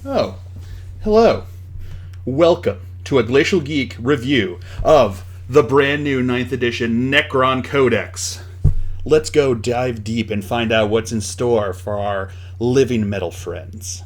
Oh, hello. Welcome to a Glacial Geek review of the brand new 9th edition Necron Codex. Let's go dive deep and find out what's in store for our living metal friends.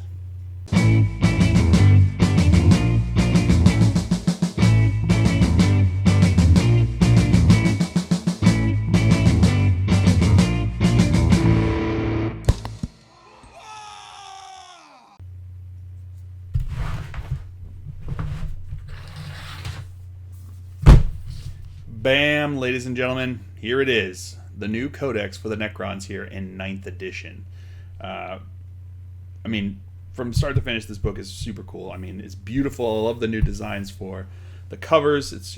Bam, ladies and gentlemen, here it is. The new Codex for the Necrons here in 9th edition. From start to finish, this book is super cool. I mean, it's beautiful. I love the new designs for the covers. It's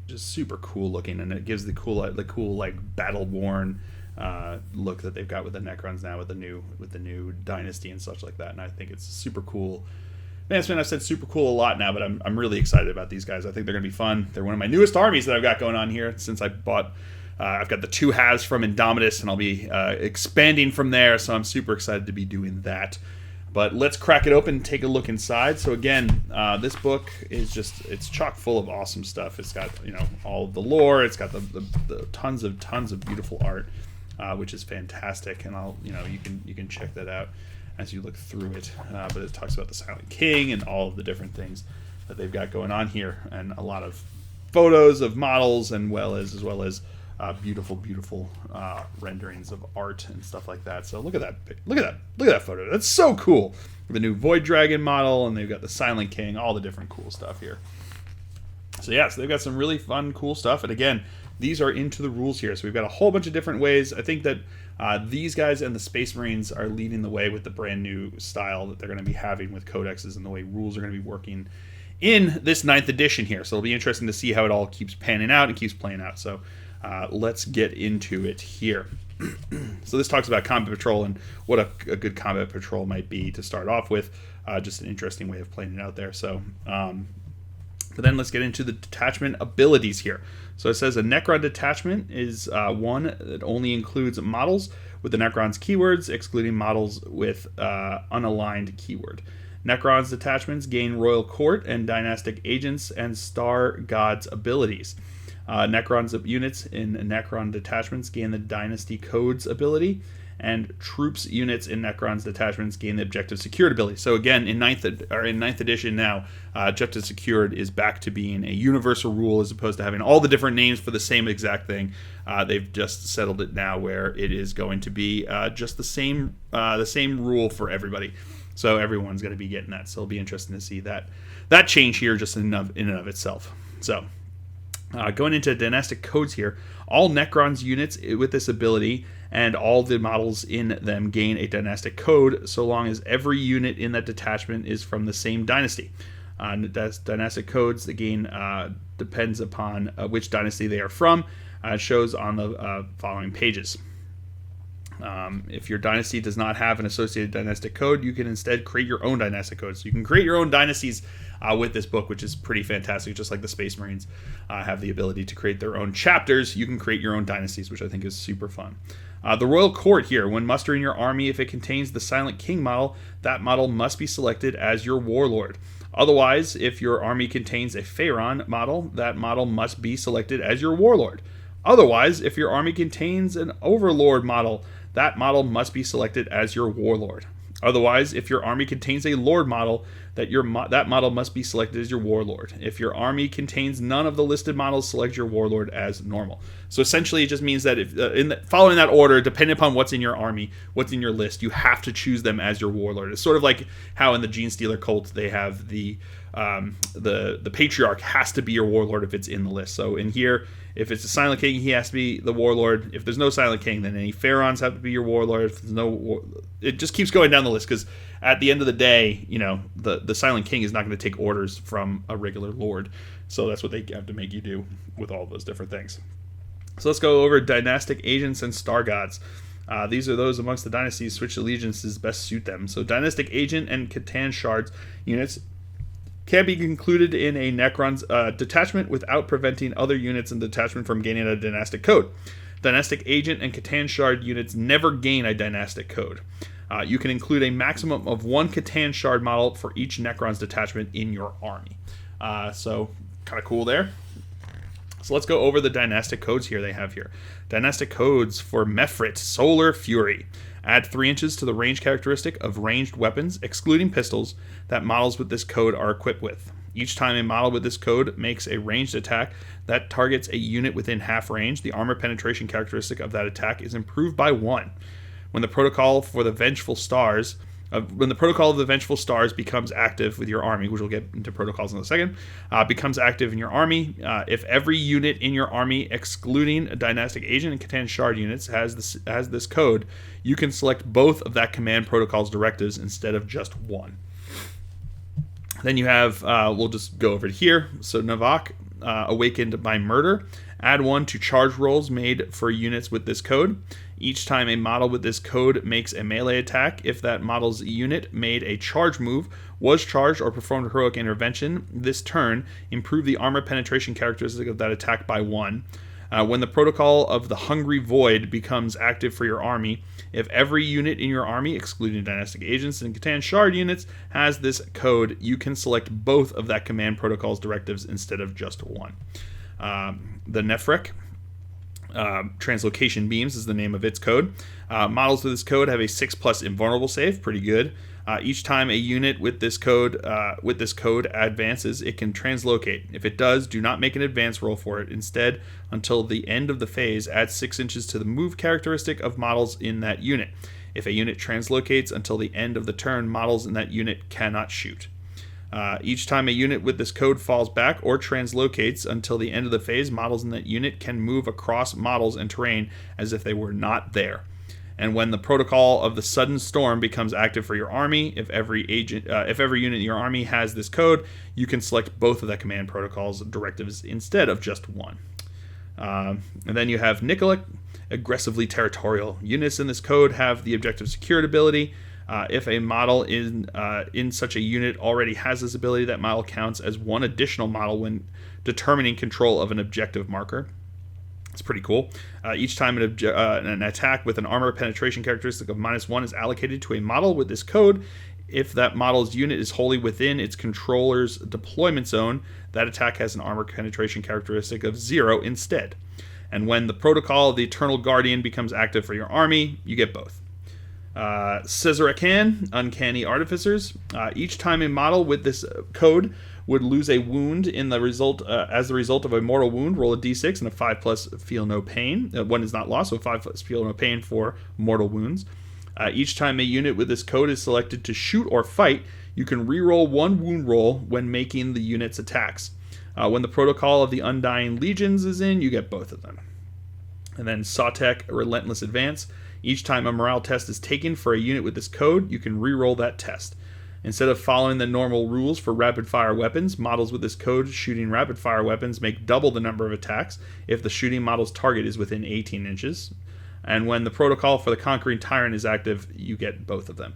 just super cool looking, and it gives the cool like battle worn look that they've got with the Necrons now with the new Dynasty and such like that. And I think it's super cool. Man, I've said super cool a lot now, but I'm really excited about these guys. I think they're going to be fun. They're one of my newest armies that I've got going on here since I bought. I've got the two halves from Indomitus, and I'll be expanding from there, so I'm super excited to be doing that. But let's crack it open and take a look inside. So again, this book is it's chock full of awesome stuff. It's got all of the lore. It's got the tons of beautiful art, which is fantastic. And you can check that out as you look through it. But it talks about the Silent King and all of the different things that they've got going on here, and a lot of photos of models, and as well as beautiful renderings of art and stuff like that. So look at that photo. That's so cool. The new Void Dragon model, and they've got the Silent King, all the different cool stuff here. So they've got some really fun, cool stuff. And again, these are into the rules here. So we've got a whole bunch of different ways. I think that these guys and the Space Marines are leading the way with the brand new style that they're going to be having with codexes and the way rules are going to be working in this 9th edition here. So it'll be interesting to see how it all keeps panning out and keeps playing out. So let's get into it here. So this talks about combat patrol and what a good combat patrol might be to start off with. Just an interesting way of playing it out there. So but then let's get into the detachment abilities here. So it says a Necron detachment is one that only includes models with the Necron's keywords, excluding models with unaligned keyword. Necron's detachments gain Royal Court and Dynastic Agents and Star Gods abilities. Necron's units in Necron detachments gain the Dynasty Codes ability, and troops units in Necron's detachments gain the Objective Secured ability. So again, in 9th edition now, Objective Secured is back to being a universal rule as opposed to having all the different names for the same exact thing. They've just settled it now where it is going to be just the same rule for everybody. So everyone's going to be getting that. So it'll be interesting to see that change here just in and of itself. So going into Dynastic Codes here, all Necron's units with this ability and all the models in them gain a Dynastic Code so long as every unit in that detachment is from the same dynasty. Dynastic Codes, the gain depends upon which dynasty they are from. Shows on the following pages. If your dynasty does not have an associated dynastic code, you can instead create your own dynastic code. So you can create your own dynasties with this book, which is pretty fantastic. Just like the Space Marines have the ability to create their own chapters, you can create your own dynasties, which I think is super fun. The Royal Court here, when mustering your army, if it contains the Silent King model, that model must be selected as your Warlord. Otherwise, if your army contains a Pharaon model, that model must be selected as your Warlord. Otherwise, if your army contains an Overlord model, that model must be selected as your Warlord. Otherwise, if your army contains a Lord model, that model must be selected as your Warlord. If your army contains none of the listed models, select your Warlord as normal. So essentially, it just means that if following that order, depending upon what's in your army, what's in your list, you have to choose them as your Warlord. It's sort of like how in the Gene Stealer cult they have the Patriarch has to be your Warlord if it's in the list. So in here, if it's a Silent King, he has to be the Warlord. If there's no Silent King, then any Pharaons have to be your Warlord. If there's it just keeps going down the list, because at the end of the day, the Silent King is not going to take orders from a regular Lord. So that's what they have to make you do with all those different things. So let's go over Dynastic Agents and Star Gods. These are those amongst the dynasties which allegiances best suit them. So Dynastic Agent and C'tan Shards units can be included in a Necron's detachment without preventing other units in the detachment from gaining a dynastic code. Dynastic Agent and C'tan Shard units never gain a dynastic code. You can include a maximum of 1 C'tan shard model for each Necron's detachment in your army. So kind of cool there. So let's go over the dynastic codes here they have here. Dynastic codes for Mefrit, Solar Fury. Add 3 inches to the range characteristic of ranged weapons, excluding pistols, that models with this code are equipped with. Each time a model with this code makes a ranged attack that targets a unit within half range, the armor penetration characteristic of that attack is improved by 1. When the protocol of the Vengeful Stars becomes active with your army, which we'll get into protocols in a second, becomes active in your army. If every unit in your army, excluding a Dynastic Agent and C'tan Shard units, has this code, you can select both of that command protocol's directives instead of just one. Then you have, we'll just go over it here. So Navak, Awakened by Murder. Add 1 to charge rolls made for units with this code. Each time a model with this code makes a melee attack, if that model's unit made a charge move, was charged, or performed heroic intervention this turn, improve the armor penetration characteristic of that attack by 1. When the protocol of the Hungry Void becomes active for your army, if every unit in your army, excluding Dynastic Agents and C'tan Shard units, has this code, you can select both of that command protocol's directives instead of just one. The Nefrek, Translocation Beams is the name of its code. Models with this code have a 6+ invulnerable save, pretty good. Each time a unit with this code advances, it can translocate. If it does, do not make an advance roll for it. Instead, until the end of the phase, add 6 inches to the move characteristic of models in that unit. If a unit translocates until the end of the turn, models in that unit cannot shoot. Each time a unit with this code falls back or translocates until the end of the phase, models in that unit can move across models and terrain as if they were not there. And when the protocol of the Sudden Storm becomes active for your army, if every unit in your army has this code, you can select both of that command protocol's directives instead of just one. And then you have Nikolic, Aggressively Territorial. Units in this code have the Objective Secured ability. If a model in such a unit already has this ability, that model counts as one additional model when determining control of an objective marker. It's pretty cool. Each time an attack with an armor penetration characteristic of -1 is allocated to a model with this code, if that model's unit is wholly within its controller's deployment zone, that attack has an armor penetration characteristic of 0 instead. And when the protocol of the Eternal Guardian becomes active for your army, you get both. Scissorakan, Uncanny Artificers. Each time a model with this code would lose a wound as the result of a mortal wound, roll a d6 and a 5+ feel no pain. 1 is not lost, so 5+ feel no pain for mortal wounds. Each time a unit with this code is selected to shoot or fight, you can reroll 1 wound roll when making the unit's attacks. When the protocol of the Undying Legions is in, you get both of them. And then Sawtek, Relentless Advance. Each time a morale test is taken for a unit with this code, you can reroll that test. Instead of following the normal rules for rapid-fire weapons, models with this code shooting rapid-fire weapons make double the number of attacks if the shooting model's target is within 18 inches. And when the protocol for the Conquering Tyrant is active, you get both of them.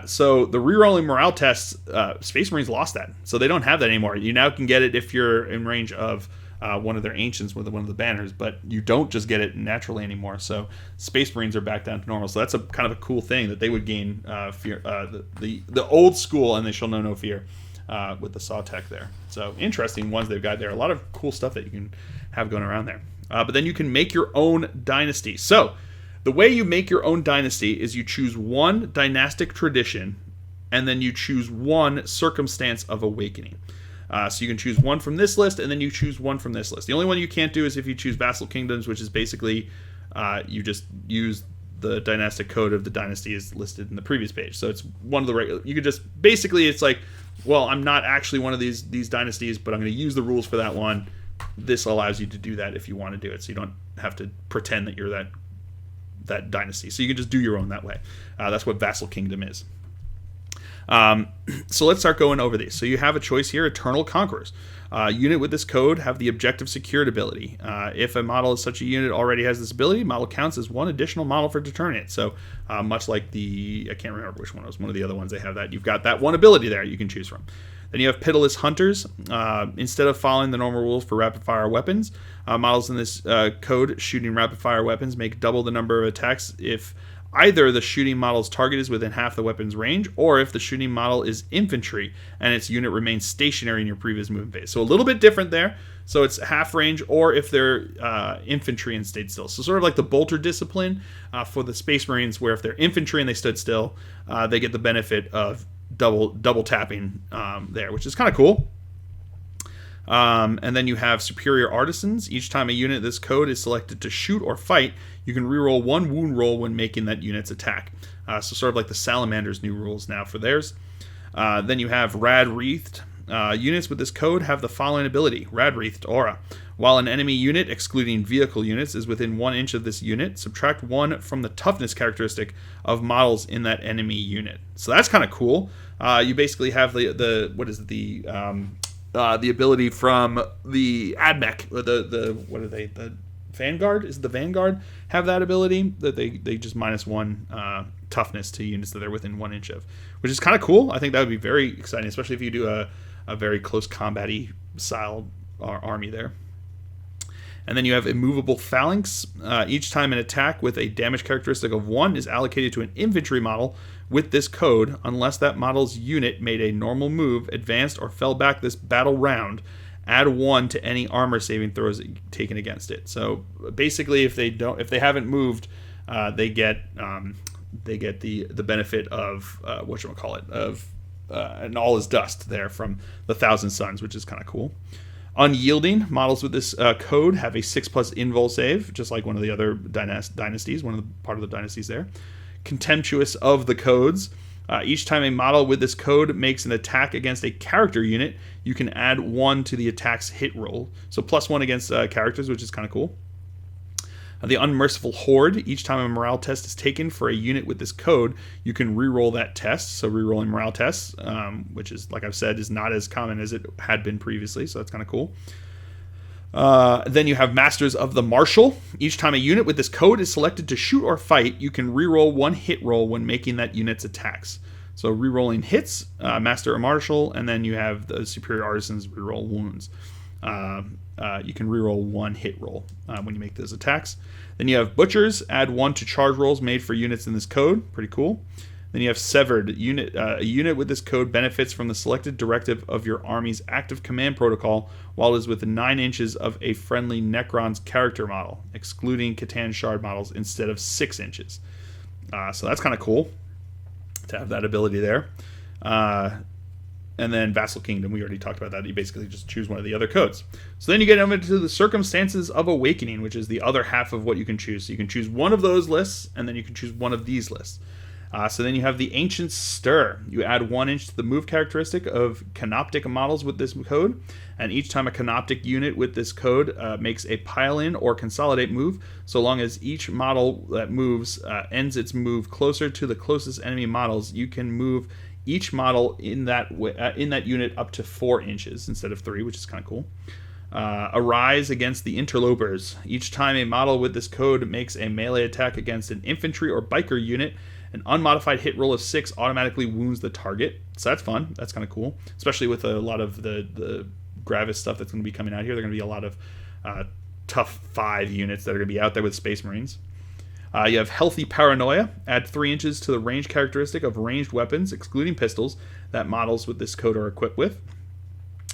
So the rerolling morale tests, Space Marines lost that. So they don't have that anymore. You now can get it if you're in range of one of their Ancients with one of the banners, but you don't just get it naturally anymore. So Space Marines are back down to normal. So that's a kind of a cool thing that they would gain fear, the old school, and they shall know no fear with the Sawtek there. So interesting ones they've got there. A lot of cool stuff that you can have going around there. But then you can make your own dynasty. So the way you make your own dynasty is you choose one dynastic tradition, and then you choose one circumstance of awakening. So you can choose one from this list, and then you choose one from this list. The only one you can't do is if you choose Vassal Kingdoms, which is basically you just use the dynastic code of the dynasty is listed in the previous page. So it's one of the regular. You could just basically, it's like, well, I'm not actually one of these dynasties, but I'm going to use the rules for that one. This allows you to do that if you want to do it, so you don't have to pretend that you're that dynasty. So you can just do your own that way. That's what Vassal Kingdom is. So let's start going over these. So you have a choice here, Eternal Conquerors. Unit with this code have the Objective Secured ability. If a model of such a unit already has this ability, model counts as one additional model for determining it. So much like I can't remember which one it was, one of the other ones they have that. You've got that one ability there you can choose from. Then you have Pitiless Hunters. Instead of following the normal rules for rapid-fire weapons, models in this code shooting rapid-fire weapons make double the number of attacks if either the shooting model's target is within half the weapon's range, or if the shooting model is infantry and its unit remains stationary in your previous movement phase. So a little bit different there. So it's half range, or if they're infantry and stayed still. So sort of like the bolter discipline for the Space Marines, where if they're infantry and they stood still, they get the benefit of double tapping there, which is kind of cool. And then you have Superior Artisans. Each time a unit of this code is selected to shoot or fight, you can reroll 1 wound roll when making that unit's attack. So sort of like the Salamander's new rules now for theirs. Then you have Rad Wreathed. Units with this code have the following ability: Rad Wreathed Aura. While an enemy unit, excluding vehicle units, is within 1 inch of this unit, subtract 1 from the toughness characteristic of models in that enemy unit. So that's kind of cool. You basically have the ability from the AdMech, what are they? The Vanguard? Is it the Vanguard have that ability that they just -1 toughness to units that they're within 1 inch of, which is kind of cool. I think that would be very exciting, especially if you do a very close combat-y style army there. And then you have Immovable Phalanx. Each time an attack with a damage characteristic of 1 is allocated to an infantry model with this code, unless that model's unit made a normal move, advanced, or fell back this battle round, add 1 to any armor saving throws taken against it. So basically, if they haven't moved, they get the benefit of and all is dust there from the Thousand Suns, which is kind of cool. Unyielding models with this code have a 6+ invul save, just like one of the other dynasties, part of the dynasties there. Contemptuous of the codes. Each time a model with this code makes an attack against a character unit, you can add 1 to the attack's hit roll. So +1 against characters, which is kind of cool. The Unmerciful Horde. Each time a morale test is taken for a unit with this code, you can reroll that test. So rerolling morale tests, which is, like I've said, is not as common as it had been previously. So that's kind of cool. Then you have Masters of the Martial. Each time a unit with this code is selected to shoot or fight, you can reroll 1 hit roll when making that unit's attacks. So rerolling hits, Master or Martial, and then you have the Superior Artisans reroll wounds. You can reroll 1 hit roll when you make those attacks. Then you have Butchers, add 1 to charge rolls made for units in this code. Pretty cool. Then you have Severed. A unit with this code benefits from the selected directive of your army's active command protocol while it is within 9 inches of a friendly Necron's character model, excluding C'tan Shard models, instead of 6 inches. So that's kind of cool to have that ability there. And then Vassal Kingdom, we already talked about that. You basically just choose one of the other codes. So then you get into the Circumstances of Awakening, which is the other half of what you can choose. So you can choose one of those lists, and then you can choose one of these lists. So then you have the Ancient Stir. You add 1 inch to the move characteristic of Canoptic models with this code, and each time a Canoptic unit with this code makes a pile-in or consolidate move, so long as each model that moves ends its move closer to the closest enemy models, you can move each model in that unit up to 4 inches instead of 3, which is kind of cool. Arise against the Interlopers. Each time a model with this code makes a melee attack against an infantry or biker unit, an unmodified hit roll of 6 automatically wounds the target. So that's fun. That's kind of cool, especially with a lot of the Gravis stuff that's going to be coming out here. There are going to be a lot of tough 5 units that are going to be out there with Space Marines. You have Healthy Paranoia. Add 3 inches to the range characteristic of ranged weapons, excluding pistols, that models with this code are equipped with.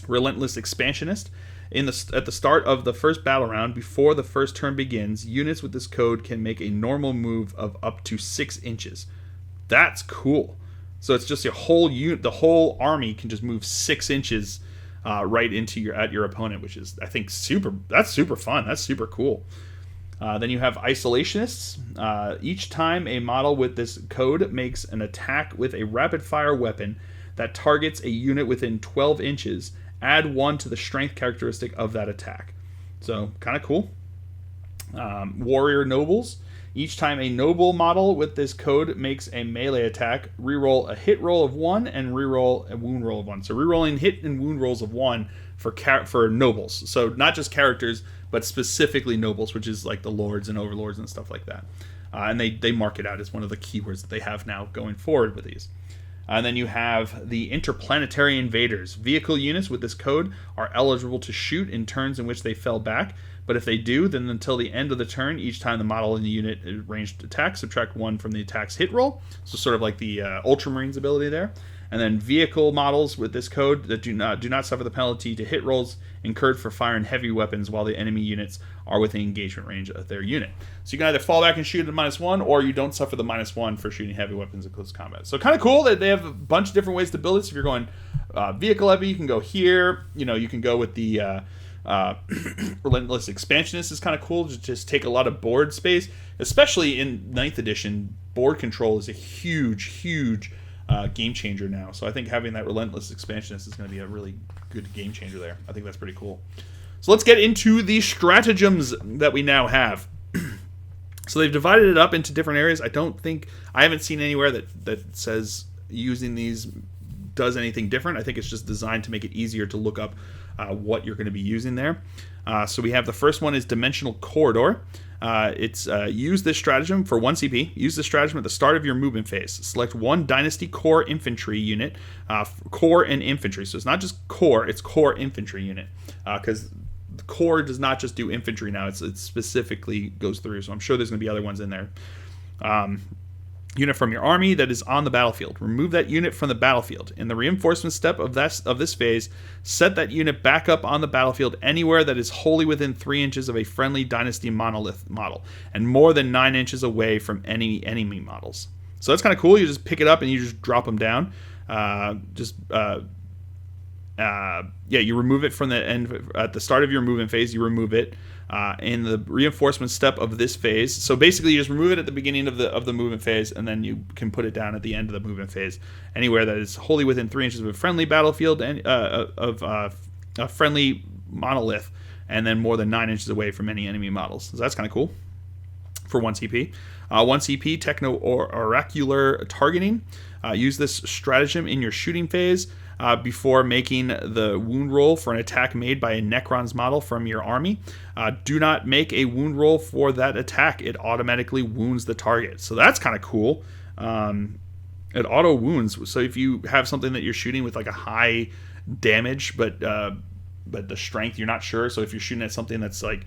Relentless Expansionist. At the start of the first battle round, before the first turn begins, units with this code can make a normal move of up to 6 inches. That's cool. So it's just a whole unit, the whole army can just move 6 inches right into your opponent, which is, I think, that's super fun. That's super cool. Then you have Isolationists. Each time a model with this code makes an attack with a rapid-fire weapon that targets a unit within 12 inches, add 1 to the strength characteristic of that attack. So, kind of cool. Warrior Nobles. Each time a noble model with this code makes a melee attack, reroll a hit roll of 1 and reroll a wound roll of 1. So rerolling hit and wound rolls of 1 for nobles. So not just characters, but specifically nobles, which is like the lords and overlords and stuff like that. And they mark it out as one of the keywords that they have now going forward with these. And then you have the Interplanetary Invaders. Vehicle units with this code are eligible to shoot in turns in which they fell back. But if they do, then until the end of the turn, each time the model in the unit ranged attack, subtract 1 from the attack's hit roll. So sort of like the Ultramarines ability there. And then vehicle models with this code that do not suffer the penalty to hit rolls incurred for firing heavy weapons while the enemy units are within engagement range of their unit. So you can either fall back and shoot at -1, or you don't suffer the -1 for shooting heavy weapons in close combat. So kind of cool that they have a bunch of different ways to build it. So if you're going vehicle heavy, you can go here. You can go with the Relentless Expansionist is kind of cool. Just take a lot of board space, especially in 9th edition. Board control is a huge game changer now. So I think having that Relentless Expansionist is going to be a really good game changer there. I think that's pretty cool. So let's get into the stratagems that we now have. So they've divided it up into different areas. I haven't seen anywhere that says using these does anything different. I think it's just designed to make it easier to look up what you're going to be using there. So we have the first one is Dimensional Corridor. It's use this stratagem for 1 CP. Use this stratagem at the start of your movement phase. Select one Dynasty Core Infantry unit, Core and Infantry. So it's not just Core, it's Core Infantry unit. Because the Core does not just do infantry now, it specifically goes through. So I'm sure there's going to be other ones in there. Unit from your army that is on the battlefield. Remove that unit from the battlefield. In the reinforcement step of this phase, set that unit back up on the battlefield anywhere that is wholly within 3 inches of a friendly Dynasty monolith model, and more than 9 inches away from any enemy models. So that's kind of cool. You just pick it up and you just drop them down. You remove it from the end at the start of your movement phase. You remove it in the reinforcement step of this phase. So basically, you just remove it at the beginning of the movement phase, and then you can put it down at the end of the movement phase, anywhere that is wholly within 3 inches of a friendly battlefield and of a friendly monolith, and then more than 9 inches away from any enemy models. So that's kind of cool. For 1 CP. 1 CP, Techno or Oracular Targeting. Use this stratagem in your shooting phase before making the wound roll for an attack made by a Necrons model from your army. Do not make a wound roll for that attack. It automatically wounds the target. So that's kind of cool. It auto wounds. So if you have something that you're shooting with like a high damage, but the strength you're not sure. So if you're shooting at something that's like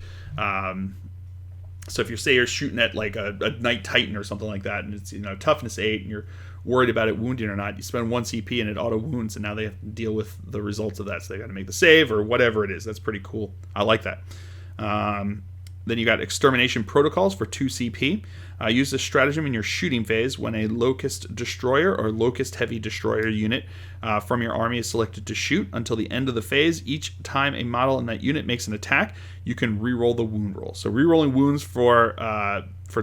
so if you're shooting at like a Knight Titan or something like that, and it's toughness 8, and you're worried about it wounding or not, you spend 1 CP and it auto wounds, and now they have to deal with the results of that. So they got to make the save or whatever it is. That's pretty cool. I like that. Then you got Extermination Protocols for 2 CP. Use this stratagem in your shooting phase when a Locust Destroyer or Locust Heavy Destroyer unit from your army is selected to shoot. Until the end of the phase, each time a model in that unit makes an attack, you can reroll the wound roll. So rerolling wounds for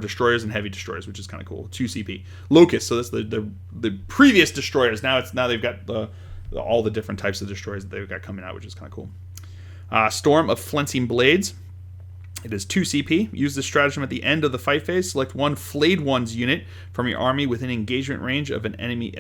destroyers and heavy destroyers, which is kind of cool. 2 CP. Locust, so that's the previous destroyers. Now they've got all the different types of destroyers that they've got coming out, which is kind of cool. Storm of Flensing Blades. It is 2 CP. Use this stratagem at the end of the fight phase. Select one Flayed Ones unit from your army within engagement range of any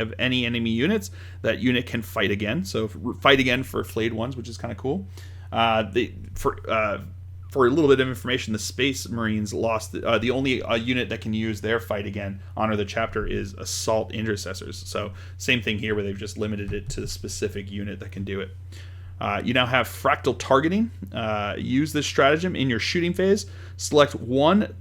enemy units. That unit can fight again. So fight again for Flayed Ones, which is kind of cool. For a little bit of information, the Space Marines lost the only unit that can use their fight again, honor the chapter, is Assault Intercessors. So same thing here, where they've just limited it to the specific unit that can do it. You now have Fractal Targeting. Use this stratagem in your shooting phase. Select one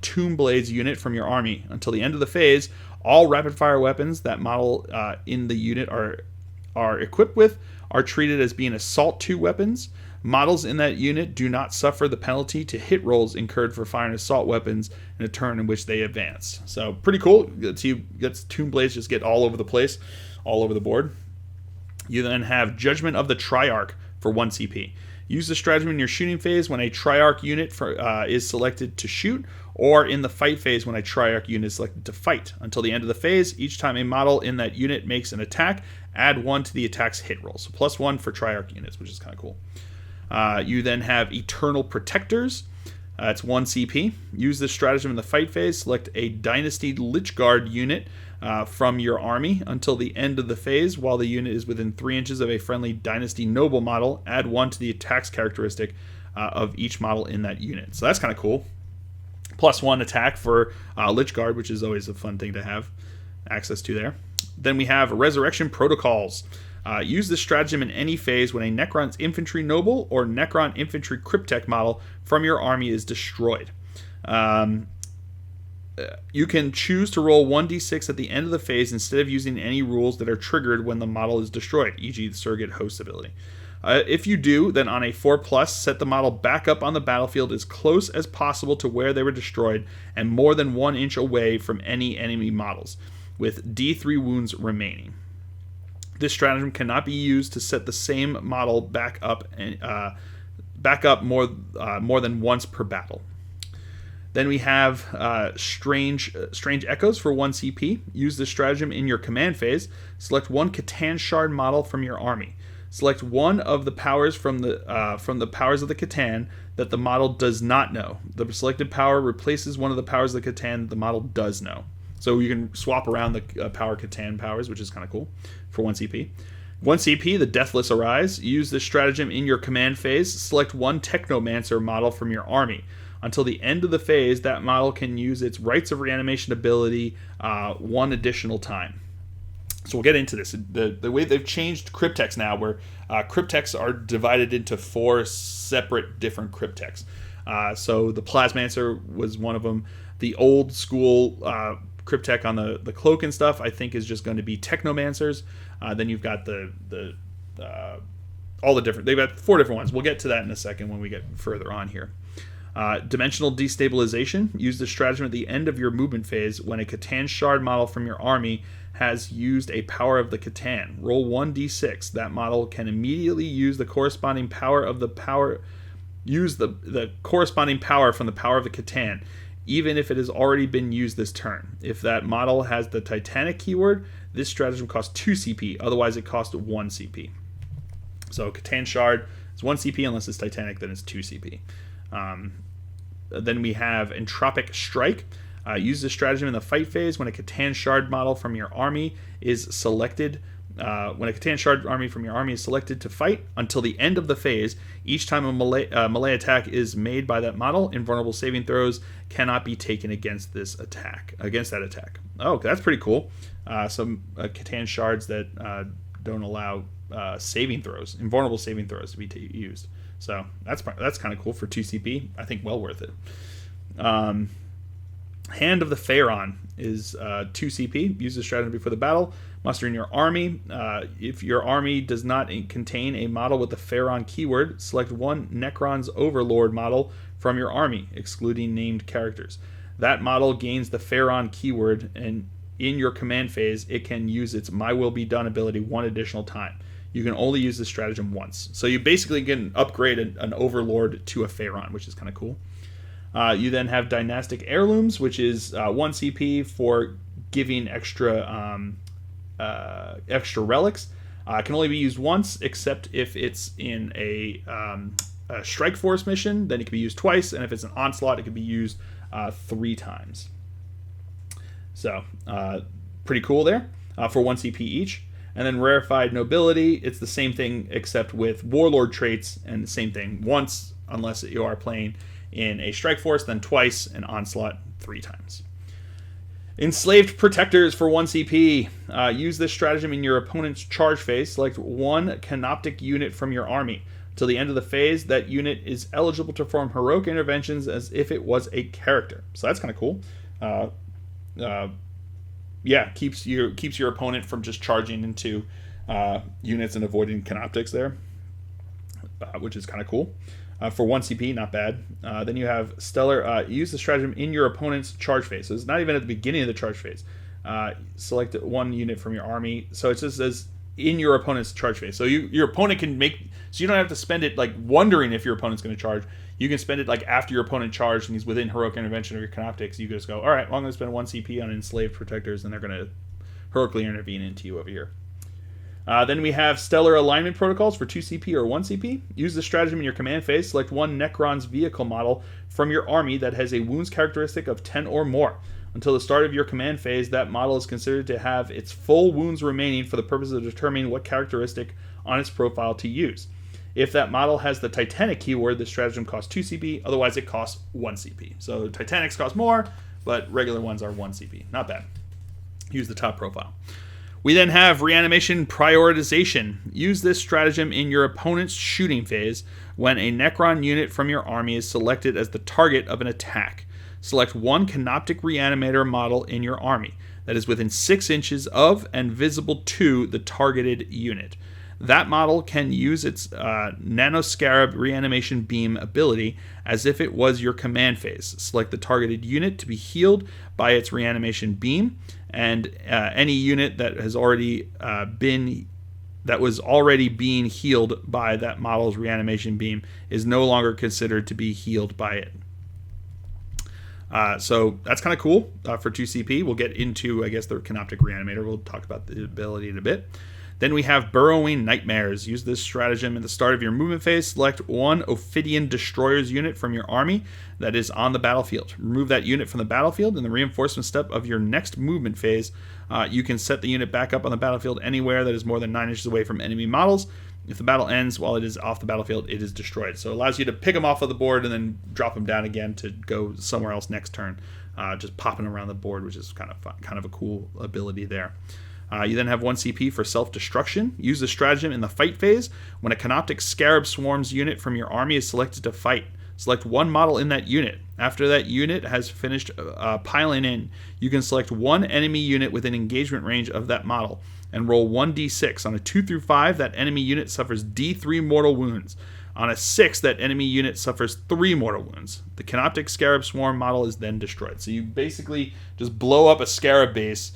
Tomb Blades unit from your army. Until the end of the phase, all rapid-fire weapons that model in the unit are equipped with are treated as being Assault 2 weapons. Models in that unit do not suffer the penalty to hit rolls incurred for firing assault weapons in a turn in which they advance. So pretty cool. Tomb Blades just get all over the place, all over the board. You then have Judgment of the Triarch for 1 CP. Use the stratagem in your shooting phase when a Triarch unit is selected to shoot, or in the fight phase when a Triarch unit is selected to fight. Until the end of the phase, each time a model in that unit makes an attack, add 1 to the attack's hit roll. So +1 for Triarch units, which is kind of cool. You then have Eternal Protectors. It's 1 CP. Use this stratagem in the fight phase. Select a Dynasty Lichguard unit from your army until the end of the phase. While the unit is within 3 inches of a friendly Dynasty Noble model, add 1 to the attack's characteristic of each model in that unit. So that's kind of cool. +1 attack for Lichguard, which is always a fun thing to have access to there. Then we have Resurrection Protocols. Use this stratagem in any phase when a Necron's Infantry Noble or Necron Infantry Cryptek model from your army is destroyed. You can choose to roll 1d6 at the end of the phase instead of using any rules that are triggered when the model is destroyed, e.g. the Surrogate Host ability. If you do, then on a 4+, set the model back up on the battlefield as close as possible to where they were destroyed and more than 1 inch away from any enemy models, with D3 wounds remaining. This stratagem cannot be used to set the same model back up more than once per battle. Then we have Strange Echoes for 1 CP. Use this stratagem in your command phase. Select 1 C'tan Shard model from your army. Select one of the powers from the powers of the C'tan that the model does not know. The selected power replaces one of the powers of the C'tan that the model does know. So you can swap around the power C'tan powers, which is kind of cool, for 1 CP. 1 CP, the Deathless Arise. Use this stratagem in your command phase. Select 1 Technomancer model from your army. Until the end of the phase, that model can use its Rites of Reanimation ability 1 additional time. So we'll get into this. The way they've changed Crypteks now, where Crypteks are divided into 4 separate different Crypteks. So the Plasmancer was one of them. The old school Cryptek on the cloak and stuff, I think, is just going to be Technomancers. Then you've got all the different. They've got 4 different ones. We'll get to that in a second when we get further on here. Dimensional Destabilization. Use the stratagem at the end of your movement phase when a C'tan Shard model from your army has used a power of the C'tan. Roll 1d6. That model can immediately use the corresponding power of the power. Use the corresponding power from the power of the C'tan, even if it has already been used this turn. If that model has the Titanic keyword, this stratagem costs 2 CP. Otherwise, it costs 1 CP. So C'tan Shard is 1 CP unless it's Titanic, then it's 2 CP. Then we have Entropic Strike. Use this stratagem in the fight phase when a C'tan Shard model from your army is selected. When a C'tan Shard army from your army is selected to fight until the end of the phase, each time a melee attack is made by that model, invulnerable saving throws cannot be taken against that attack. Oh, that's pretty cool. Some C'tan Shards that don't allow saving throws, invulnerable saving throws to be used. So that's kind of cool for 2 CP. I think well worth it. Hand of the Pharaon is 2 CP. Use the stratagem before the battle. Muster in your army. If your army does not contain a model with the Pharaon keyword, select 1 Necron's Overlord model from your army, excluding named characters. That model gains the Pharaon keyword, and in your command phase, it can use its My Will Be Done ability 1 additional time. You can only use this stratagem once. So you basically can upgrade an Overlord to a Pharaon, which is kind of cool. You then have Dynastic Heirlooms, which is 1 CP for giving extra relics. It can only be used once, except if it's in a Strike Force mission, then it can be used twice, and if it's an Onslaught, it can be used 3 times. So, pretty cool there for 1 CP each. And then Rarefied Nobility, it's the same thing except with Warlord traits, and the same thing once, unless you are playing in a Strike Force, then twice, and Onslaught 3 times. Enslaved Protectors for 1 CP. Use this stratagem in your opponent's charge phase. Select 1 Canoptic unit from your army. Till the end of the phase, that unit is eligible to perform heroic interventions as if it was a character. So that's kind of cool. Keeps your opponent from just charging into units and avoiding Canoptics there, which is kind of cool. For 1 CP, not bad. Then you have Stellar. Use the stratagem in your opponent's charge phase. So it's not even at the beginning of the charge phase. Select 1 unit from your army. So it just says in your opponent's charge phase. So your opponent can make. So you don't have to spend it like wondering if your opponent's going to charge. You can spend it like after your opponent charged and he's within heroic intervention of your Canoptics. You just go, all right, well, I'm going to spend 1 CP on Enslaved Protectors, and they're going to heroically intervene into you over here. Then we have Stellar Alignment Protocols for 2 CP or 1 CP. Use the stratagem in your command phase. Select 1 Necron's vehicle model from your army that has a wounds characteristic of 10 or more. Until the start of your command phase, that model is considered to have its full wounds remaining for the purpose of determining what characteristic on its profile to use. If that model has the Titanic keyword, the stratagem costs 2 CP. Otherwise, it costs 1 CP. So Titanics cost more, but regular ones are 1 CP. Not bad. Use the top profile. We then have reanimation prioritization. Use this stratagem in your opponent's shooting phase when a Necron unit from your army is selected as the target of an attack. Select one Canoptic Reanimator model in your army that is within 6 inches of and visible to the targeted unit. That model can use its Nanoscarab Reanimation Beam ability as if it was your command phase. Select the targeted unit to be healed by its Reanimation Beam, and any unit that has already was already being healed by that model's Reanimation Beam is no longer considered to be healed by it. So that's kind of cool for 2CP. We'll get into, I guess, the Canoptic Reanimator. We'll talk about the ability in a bit. Then we have Burrowing Nightmares. Use this stratagem at the start of your movement phase. Select one Ophidian Destroyers unit from your army that is on the battlefield. Remove that unit from the battlefield. In the reinforcement step of your next movement phase, you can set the unit back up on the battlefield anywhere that is more than 9 inches away from enemy models. If the battle ends while it is off the battlefield, it is destroyed. So it allows you to pick them off of the board and then drop them down again to go somewhere else next turn. Just popping around the board, which is kind of fun, kind of a cool ability there. You then have 1 CP for Self-Destruction. Use the stratagem in the fight phase. When a Canoptic Scarab Swarms unit from your army is selected to fight, select one model in that unit. After that unit has finished piling in, you can select one enemy unit within engagement range of that model and roll 1d6. On a 2 through 5, that enemy unit suffers d3 mortal wounds. On a 6, that enemy unit suffers 3 mortal wounds. The Canoptic Scarab Swarm model is then destroyed. So you basically just blow up a Scarab base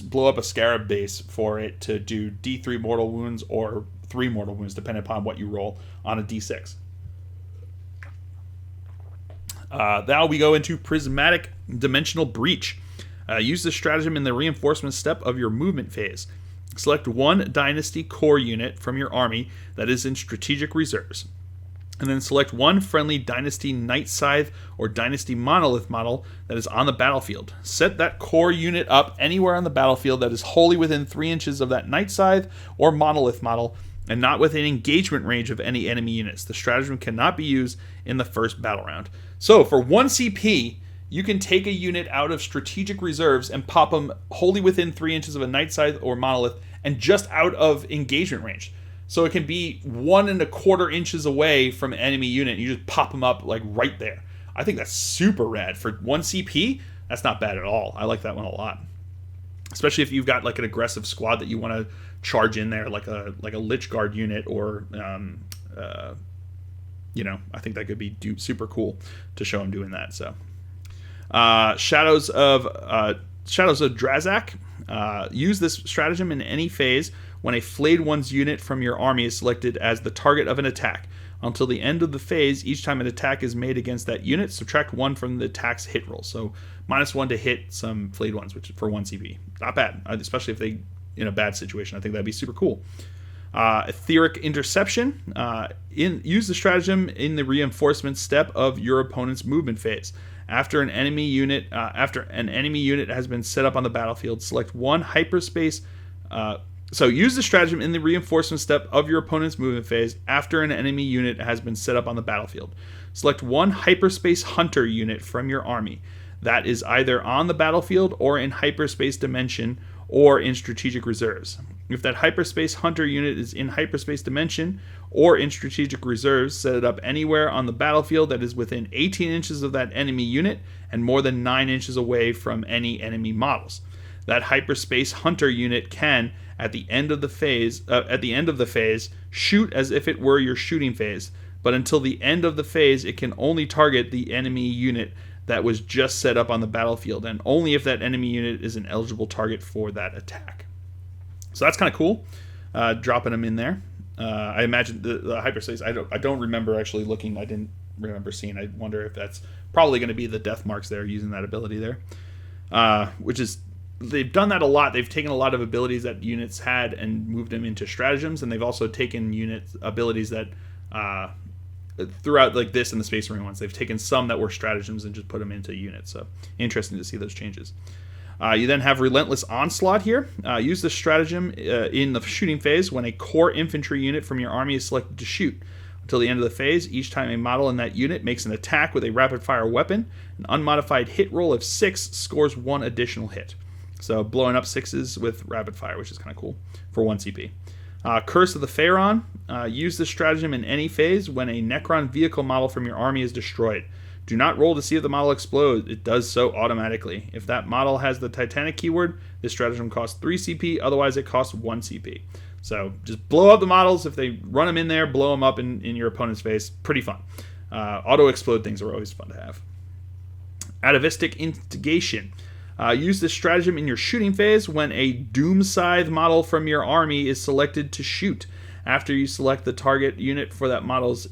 blow up a Scarab base for it to do d3 mortal wounds or 3 mortal wounds, depending upon what you roll on a d6. Now we go into Prismatic Dimensional Breach. Use this stratagem in the reinforcement step of your movement phase. Select one Dynasty core unit from your army that is in strategic reserves, and then select one friendly Dynasty Night Scythe or Dynasty Monolith model that is on the battlefield. Set that core unit up anywhere on the battlefield that is wholly within 3 inches of that Night Scythe or Monolith model and not within engagement range of any enemy units. The stratagem cannot be used in the first battle round. So for 1 CP, you can take a unit out of strategic reserves and pop them wholly within 3 inches of a Night Scythe or Monolith and just out of engagement range. So it can be 1 1/4 inches away from an enemy unit, and you just pop them up like right there. I think that's super rad. For 1 CP, that's not bad at all. I like that one a lot. Especially if you've got like an aggressive squad that you want to charge in there, like a Lich Guard unit, or I think that could be super cool to show them doing that. So Shadows of Drazak. Use this stratagem in any phase when a Flayed One's unit from your army is selected as the target of an attack. Until the end of the phase, each time an attack is made against that unit, subtract 1 from the attack's hit roll. So -1 to hit some Flayed Ones, which is for 1 CP. Not bad, especially if they in a bad situation. I think that'd be super cool. Etheric Interception. Use the stratagem in the reinforcement step of your opponent's movement phase. After an enemy unit has been set up on the battlefield, select one hyperspace. So use the stratagem in the reinforcement step of your opponent's movement phase after an enemy unit has been set up on the battlefield. Select one Hyperspace Hunter unit from your army that is either on the battlefield or in hyperspace dimension or in strategic reserves. If that Hyperspace Hunter unit is in hyperspace dimension or in strategic reserves, set it up anywhere on the battlefield that is within 18 inches of that enemy unit and more than 9 inches away from any enemy models. That Hyperspace Hunter unit can, at the end of the phase, shoot as if it were your shooting phase, but until the end of the phase, it can only target the enemy unit that was just set up on the battlefield, and only if that enemy unit is an eligible target for that attack. So that's kind of cool, dropping them in there. I imagine the hyperspace. I don't remember actually looking. I didn't remember seeing. I wonder if that's probably going to be the death marks there, using that ability there, which is. They've done that a lot. They've taken a lot of abilities that units had and moved them into stratagems, and they've also taken abilities that throughout like this and the Space Marine ones, they've taken some that were stratagems and just put them into units. So interesting to see those changes. You then have Relentless Onslaught here. Use this stratagem in the shooting phase when a core infantry unit from your army is selected to shoot. Until the end of the phase, each time a model in that unit makes an attack with a rapid-fire weapon, an unmodified hit roll of 6 scores 1 additional hit. So blowing up 6s with rapid-fire, which is kind of cool for 1 CP. Curse of the Pharaon. Use this stratagem in any phase when a Necron vehicle model from your army is destroyed. Do not roll to see if the model explodes. It does so automatically. If that model has the Titanic keyword, this stratagem costs 3 CP. Otherwise, it costs 1 CP. So just blow up the models. If they run them in there, blow them up in your opponent's face. Pretty fun. Auto-explode things are always fun to have. Atavistic Instigation. Use this stratagem in your shooting phase when a Doom Scythe model from your army is selected to shoot. After you select the target unit for that model's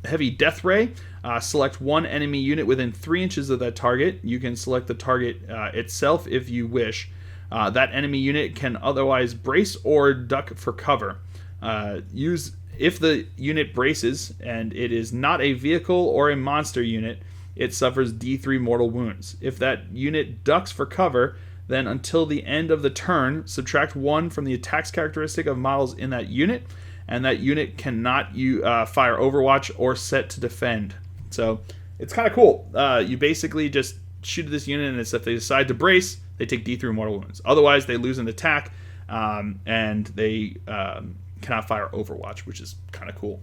heavy death ray, select one enemy unit within 3 inches of that target. You can select the target itself if you wish. That enemy unit can otherwise brace or duck for cover. If the unit braces and it is not a vehicle or a monster unit, it suffers D3 mortal wounds. If that unit ducks for cover, then until the end of the turn, subtract 1 from the attacks characteristic of models in that unit, and that unit cannot fire Overwatch or set to defend. So it's kind of cool. You basically just shoot at this unit, and if they decide to brace, they take D3 mortal wounds. Otherwise, they lose an attack, and they cannot fire Overwatch, which is kind of cool.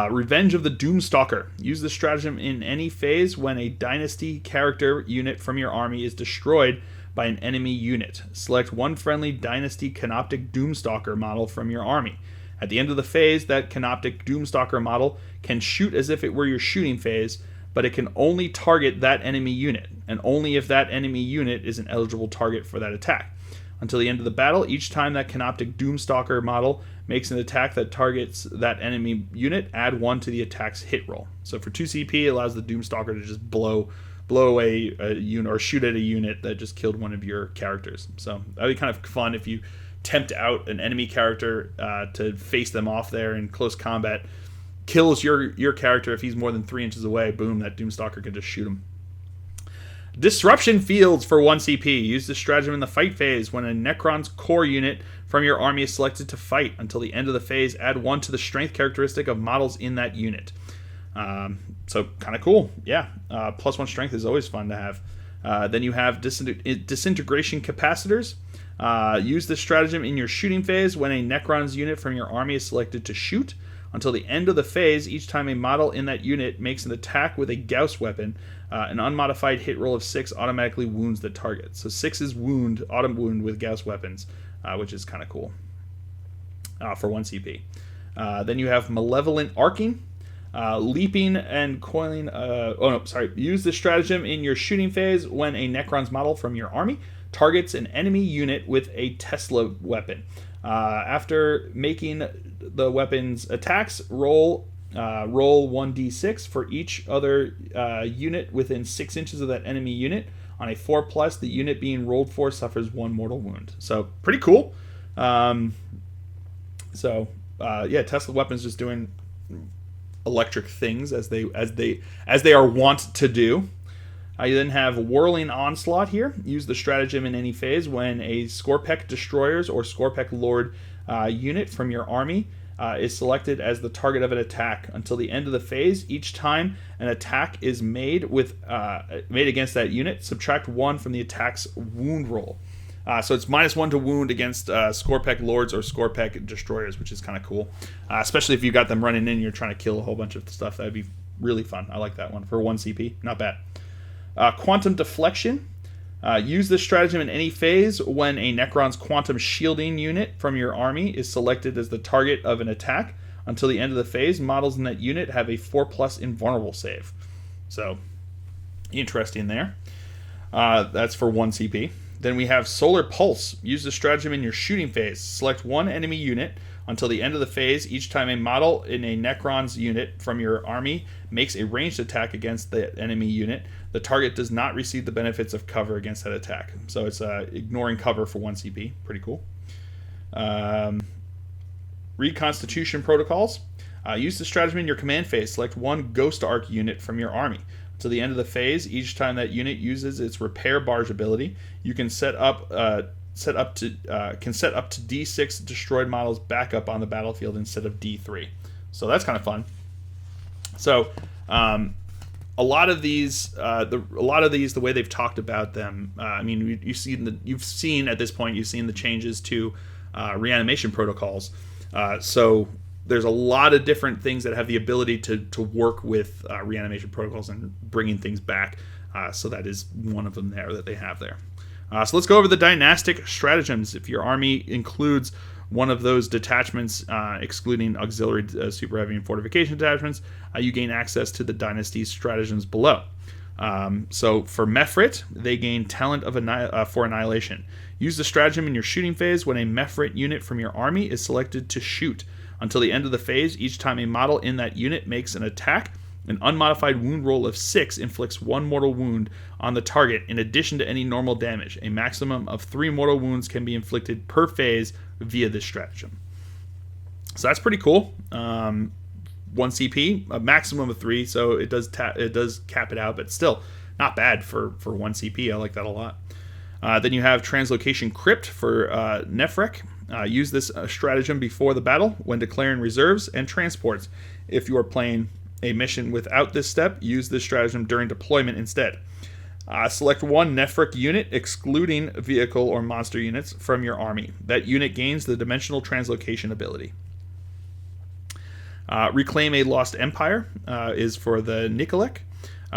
Revenge of the Doomstalker. Use this stratagem in any phase when a Dynasty character unit from your army is destroyed by an enemy unit. Select one friendly Dynasty Canoptic Doomstalker model from your army. At the end of the phase, that Canoptic Doomstalker model can shoot as if it were your shooting phase, but it can only target that enemy unit, and only if that enemy unit is an eligible target for that attack. Until the end of the battle, each time that Canoptic Doomstalker model makes an attack that targets that enemy unit, add 1 to the attack's hit roll. So for 2 CP, it allows the Doomstalker to just blow away a unit or shoot at a unit that just killed one of your characters. So that'd be kind of fun if you tempt out an enemy character to face them off there in close combat. Kills your character if he's more than 3 inches away. Boom, that Doomstalker can just shoot him. Disruption Fields for 1 CP. Use this stratagem in the fight phase when a Necron's core unit from your army is selected to fight. Until the end of the phase, add 1 to the strength characteristic of models in that unit. So kind of cool. Yeah, +1 strength is always fun to have. Then you have Disintegration Capacitors. Use this stratagem in your shooting phase when a Necron's unit from your army is selected to shoot. Until the end of the phase, each time a model in that unit makes an attack with a Gauss weapon, an unmodified hit roll of 6 automatically wounds the target. So 6 is auto wound with Gauss weapons, which is kind of cool for 1 CP. Then you have Malevolent Arcing. Leaping and coiling... Use this stratagem in your shooting phase when a Necron's model from your army targets an enemy unit with a Tesla weapon. After making the weapon's attacks, roll 1d6 for each other unit within 6 inches of that enemy unit. On a 4+, the unit being rolled for suffers 1 mortal wound. So pretty cool. Tesla weapons just doing electric things as they are wont to do. You then have Whirling Onslaught here. Use the stratagem in any phase when a Scorpek Destroyers or Scorpek Lord unit from your army is selected as the target of an attack. Until the end of the phase, each time an attack is made against that unit, subtract 1 from the attack's wound roll. So it's -1 to wound against Scorpek Lords or Scorpek Destroyers, which is kind of cool. Especially if you got them running in and you're trying to kill a whole bunch of stuff. That'd be really fun. I like that one. For 1 CP, not bad. Quantum Deflection. Use this stratagem in any phase when a Necron's Quantum Shielding unit from your army is selected as the target of an attack. Until the end of the phase, models in that unit have a 4+ invulnerable save. So, interesting there. That's for 1 CP. Then we have Solar Pulse. Use the stratagem in your shooting phase. Select one enemy unit. Until the end of the phase, each time a model in a Necron's unit from your army makes a ranged attack against the enemy unit, the target does not receive the benefits of cover against that attack. So it's ignoring cover for 1 CP. Pretty cool. Reconstitution Protocols. Use the stratagem in your command phase. Select one Ghost Arc unit from your army. To the end of the phase, each time that unit uses its Repair Barge ability, you can set up to D6 destroyed models back up on the battlefield instead of D3. So that's kind of fun. So a lot of these, the way they've talked about them, I mean, you've seen at this point, you've seen the changes to reanimation protocols. So there's a lot of different things that have the ability to work with reanimation protocols and bringing things back. So that is one of them there that they have there. So let's go over the Dynastic Stratagems. If your army includes one of those detachments, excluding auxiliary super heavy and fortification detachments, you gain access to the Dynasty Stratagems below. So for Mefrit, they gain Talent of for Annihilation. Use the stratagem in your shooting phase when a Mefrit unit from your army is selected to shoot. Until the end of the phase, each time a model in that unit makes an attack, an unmodified wound roll of 6 inflicts 1 mortal wound on the target in addition to any normal damage. A maximum of 3 mortal wounds can be inflicted per phase via this stratagem. So that's pretty cool. 1 CP, a maximum of 3, so it does cap it out, but still not bad for 1 CP. I like that a lot. Then you have Translocation Crypt for Nefrek. Use this stratagem before the battle when declaring reserves and transports. If you are playing a mission without this step, use this stratagem during deployment instead. Select 1 Nefrek unit, excluding vehicle or monster units, from your army. That unit gains the Dimensional Translocation ability. Reclaim a Lost Empire is for the Nikolek.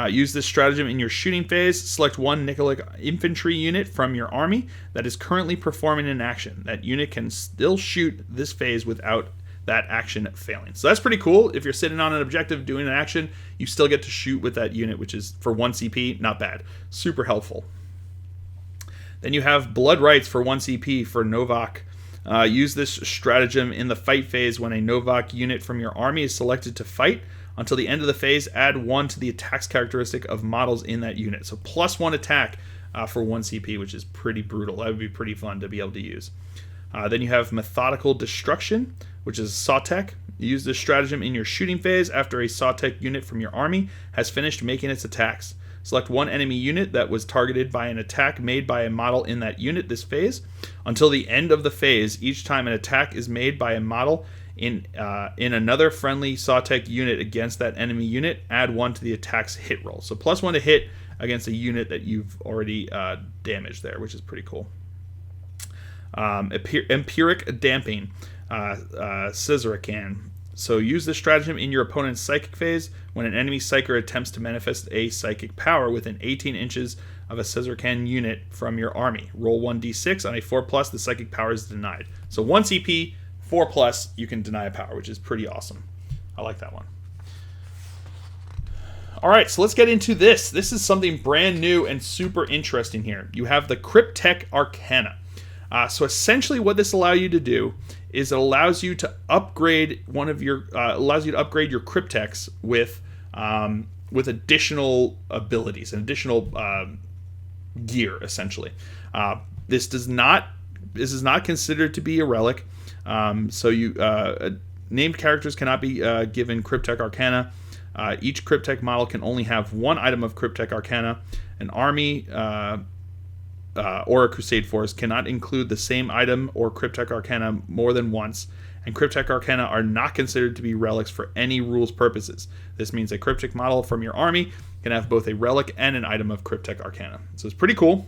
Use this stratagem in your shooting phase. Select 1 Nikolek infantry unit from your army that is currently performing an action. That unit can still shoot this phase without that action failing. So that's pretty cool. If you're sitting on an objective doing an action, you still get to shoot with that unit, which is for 1 CP, not bad. Super helpful. Then you have Blood Rights for 1 CP for Novak. Use this stratagem in the fight phase when a Novak unit from your army is selected to fight. Until the end of the phase, add 1 to the attacks characteristic of models in that unit. So +1 attack for 1 CP, which is pretty brutal. That would be pretty fun to be able to use. Then you have Methodical Destruction, which is Sawtek. Use this stratagem in your shooting phase after a Sawtek unit from your army has finished making its attacks. Select 1 enemy unit that was targeted by an attack made by a model in that unit this phase. Until the end of the phase, each time an attack is made by a model in another friendly Sawtek unit against that enemy unit, add 1 to the attack's hit roll. So +1 to hit against a unit that you've already damaged there, which is pretty cool. Empiric Damping, C'tan. So use this stratagem in your opponent's psychic phase when an enemy psyker attempts to manifest a psychic power within 18 inches of a C'tan unit from your army. Roll 1d6. On a 4+, the psychic power is denied. So 1 CP, 4+, you can deny a power, which is pretty awesome. I like that one. All right, so let's get into this. This is something brand new and super interesting here. You have the Cryptek Arcana. So essentially what this allows you to do is it allows you to upgrade your Crypteks with additional abilities and additional gear, essentially. This is not considered to be a relic. So named characters cannot be given Cryptek Arcana. Each Cryptek model can only have 1 item of Cryptek Arcana. An army or a Crusade force cannot include the same item or Cryptek Arcana more than once, and Cryptek Arcana are not considered to be relics for any rules purposes. This means a Cryptek model from your army can have both a relic and an item of Cryptek Arcana. So it's pretty cool.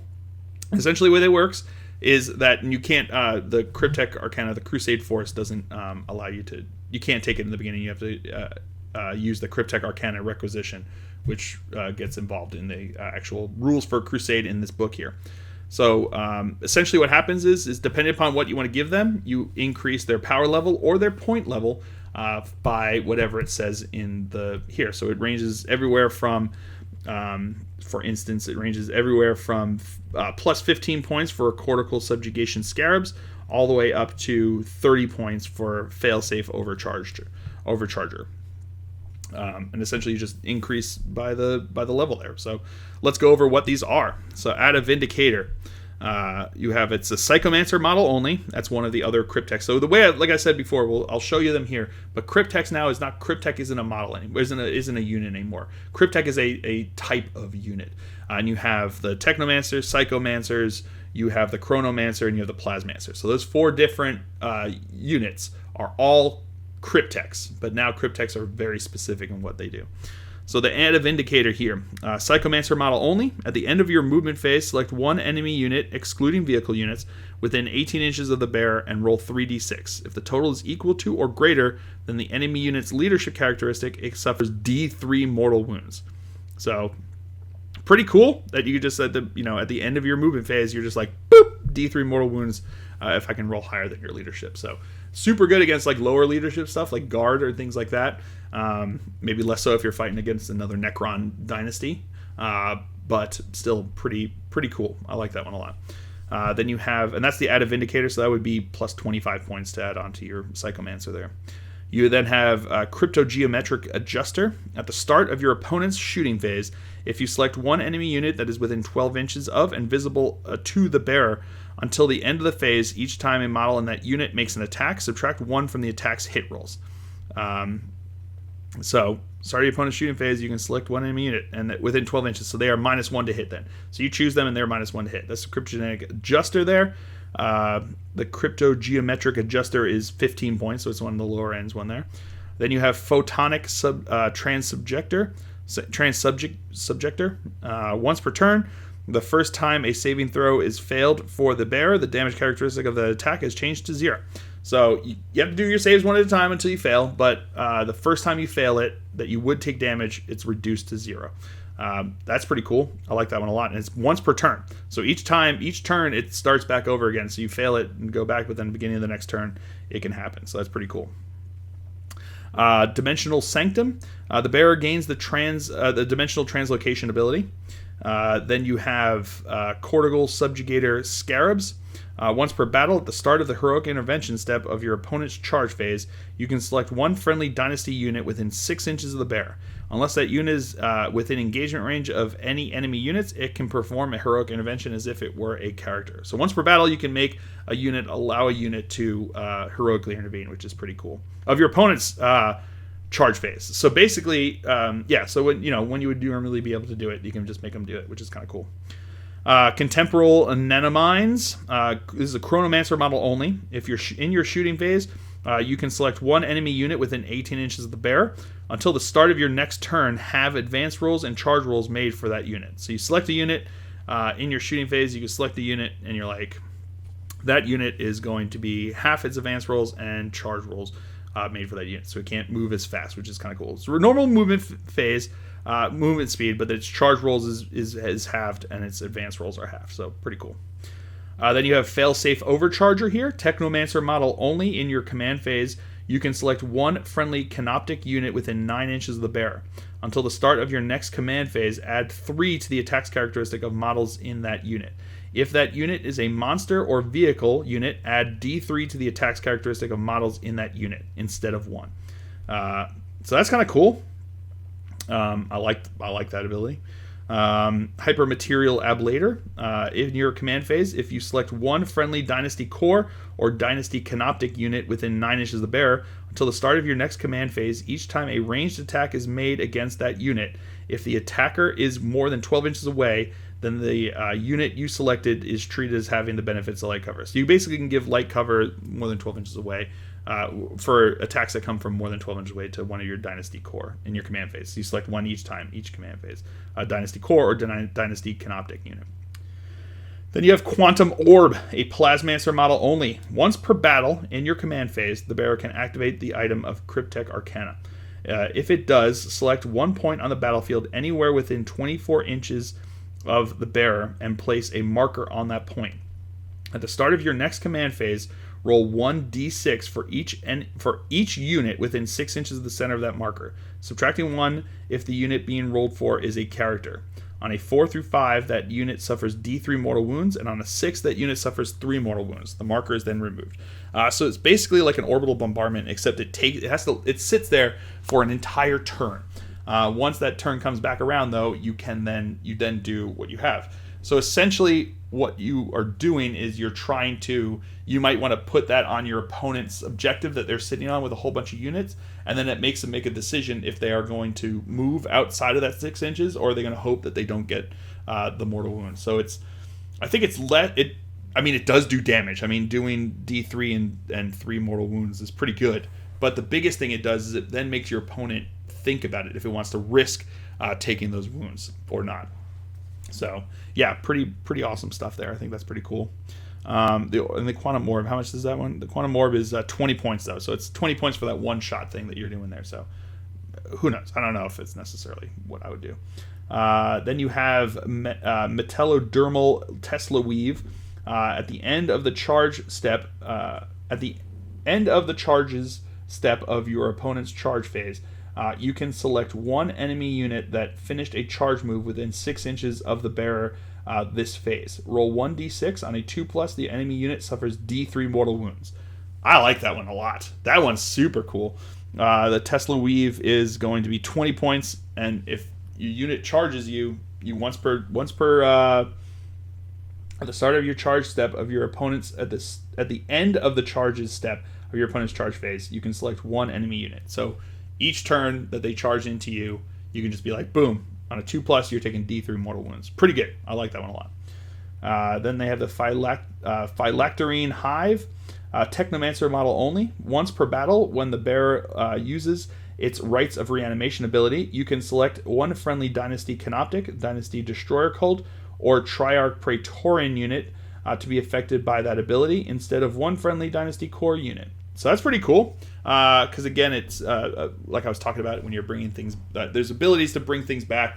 Essentially, the way it works is that you can't, the Cryptek Arcana, the Crusade force doesn't allow you to, you can't take it in the beginning. You have to use the Cryptek Arcana requisition, which gets involved in the actual rules for Crusade in this book here. So essentially what happens is depending upon what you want to give them, you increase their power level or their point level by whatever it says in the here. So it ranges everywhere from, for instance, it ranges everywhere from plus 15 points for cortical subjugation scarabs all the way up to 30 points for failsafe overcharger. And essentially you just increase by the level there. So let's go over what these are. So add a Vindicator. It's a Psychomancer model only. That's one of the other Crypteks. So the way, like I said before, I'll show you them here. But Crypteks now is not, Cryptek isn't a model anymore, isn't a unit anymore. Cryptek is a type of unit. And you have the Technomancers, Psychomancers, you have the Chronomancer, and you have the Plasmancer. So those 4 different units are all Crypteks, but now Crypteks are very specific in what they do. So the add of indicator here, Psychomancer model only. At the end of your movement phase, select one enemy unit, excluding vehicle units, within 18 inches of the bearer and roll 3d6. If the total is equal to or greater than the enemy unit's leadership characteristic, it suffers d3 mortal wounds. So pretty cool that you just at the end of your movement phase, you're just like, boop, d3 mortal wounds if I can roll higher than your leadership. So super good against like lower leadership stuff like guard or things like that. Maybe less so if you're fighting against another Necron dynasty, but still pretty cool. I like that one a lot. Then you have, and that's the add of indicator, so that would be plus 25 points to add onto your Psychomancer there. You then have Cryptogeometric Adjuster. At the start of your opponent's shooting phase, if you select one enemy unit that is within 12 inches of and visible to the bearer until the end of the phase, each time a model in that unit makes an attack, subtract 1 from the attack's hit rolls. So, start your opponent's shooting phase, you can select one enemy unit and within 12 inches, so they are -1 to hit then. So you choose them and they're -1 to hit. That's the Cryptogenetic Adjuster there. The Cryptogeometric Adjuster is 15 points, so it's one of the lower ends one there. Then you have Photonic Transsubjector. Once per turn, the first time a saving throw is failed for the bearer, the damage characteristic of the attack is changed to 0. So you have to do your saves one at a time until you fail, but the first time you fail it, that you would take damage, it's reduced to 0. That's pretty cool. I like that one a lot. And it's once per turn. So each turn, it starts back over again. So you fail it and go back, but then the beginning of the next turn, it can happen. So that's pretty cool. Dimensional Sanctum. The bearer gains the dimensional translocation ability. Then you have Cortical Subjugator Scarabs. Once per battle, at the start of the heroic intervention step of your opponent's charge phase, you can select one friendly dynasty unit within 6 inches of the bearer. Unless that unit is within engagement range of any enemy units, it can perform a heroic intervention as if it were a character. So once per battle, you can make allow a unit to heroically intervene, which is pretty cool. Of your opponent's charge phase. So basically, so when you would normally be able to do it, you can just make them do it, which is kind of cool. Contemporal Anemoines. This is a Chronomancer model only. If you're in your shooting phase, you can select one enemy unit within 18 inches of the bearer. Until the start of your next turn, have advance rolls and charge rolls made for that unit. So you select a unit in your shooting phase, you can select the unit, and you're like, that unit is going to be half its advance rolls and charge rolls made for that unit. So it can't move as fast, which is kind of cool. So normal movement phase, movement speed, but its charge rolls is halved and its advance rolls are half. So pretty cool. Then you have Failsafe Overcharger here. Technomancer model only. In your command phase, you can select one friendly Canoptic unit within 9 inches of the bearer. Until the start of your next command phase, add 3 to the attack's characteristic of models in that unit. If that unit is a monster or vehicle unit, add D3 to the attack's characteristic of models in that unit instead of 1. So that's kind of cool. I like that ability. Hypermaterial Ablator. In your command phase, if you select one friendly Dynasty Core or Dynasty Canoptic unit within 9 inches of the bearer, until the start of your next command phase, each time a ranged attack is made against that unit, if the attacker is more than 12 inches away, then the unit you selected is treated as having the benefits of light cover. So you basically can give light cover more than 12 inches away for attacks that come from more than 12 inches away to one of your Dynasty Core in your command phase. So you select one each command phase. Dynasty Core or Dynasty Canoptic unit. Then you have Quantum Orb, a Plasmancer model only. Once per battle in your command phase, the bearer can activate the item of Cryptek Arcana. If it does, select 1 point on the battlefield anywhere within 24 inches of the bearer and place a marker on that point. At the start of your next command phase, roll 1d6 for each unit within 6 inches of the center of that marker, subtracting 1 if the unit being rolled for is a character. On a 4 through 5, that unit suffers d3 mortal wounds, and on a 6, that unit suffers 3 mortal wounds. The marker is then removed. So it's basically like an orbital bombardment, except it sits there for an entire turn. Once that turn comes back around, though, you then do what you have. So essentially, what you are doing is you might want to put that on your opponent's objective that they're sitting on with a whole bunch of units, and then it makes them make a decision if they are going to move outside of that 6 inches, or are they going to hope that they don't get the mortal wound. So it does do damage. I mean, doing D3 and 3 mortal wounds is pretty good. But the biggest thing it does is it then makes your opponent think about it if it wants to risk taking those wounds or not. So yeah, pretty awesome stuff there. I think that's pretty cool. The Quantum Orb, how much is that one? The Quantum Orb is 20 points though, so it's 20 points for that one shot thing that you're doing there. So who knows? I don't know if it's necessarily what I would do. Then you have Metallodermal Tesla Weave. At the end of the charge step, at the end of the charges step of your opponent's charge phase, you can select one enemy unit that finished a charge move within 6 inches of the bearer this phase. Roll 1d6 on a 2+. The enemy unit suffers d3 mortal wounds. I like that one a lot. That one's super cool. The Tesla Weave is going to be 20 points, and if your unit charges you once per at the start of your charge step of your opponent's at the end of the charges step of your opponent's charge phase, you can select one enemy unit. So each turn that they charge into you, you can just be like, boom, on a 2+, you're taking d3 mortal wounds. Pretty good. I like that one a lot. Then they have the Phylacterine Hive, Technomancer model only. Once per battle, when the bearer uses its Rites of Reanimation ability, you can select one friendly Dynasty Canoptic, Dynasty Destroyer Cult, or Triarch Praetorian unit to be affected by that ability instead of one friendly Dynasty Core unit. So that's pretty cool, because again, it's like I was talking about when you're bringing things, there's abilities to bring things back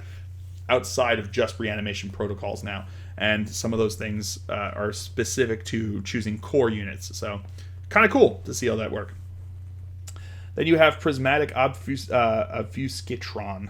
outside of just reanimation protocols now, and some of those things are specific to choosing core units. So kind of cool to see how that works. Then you have Prismatic Obfuscatron.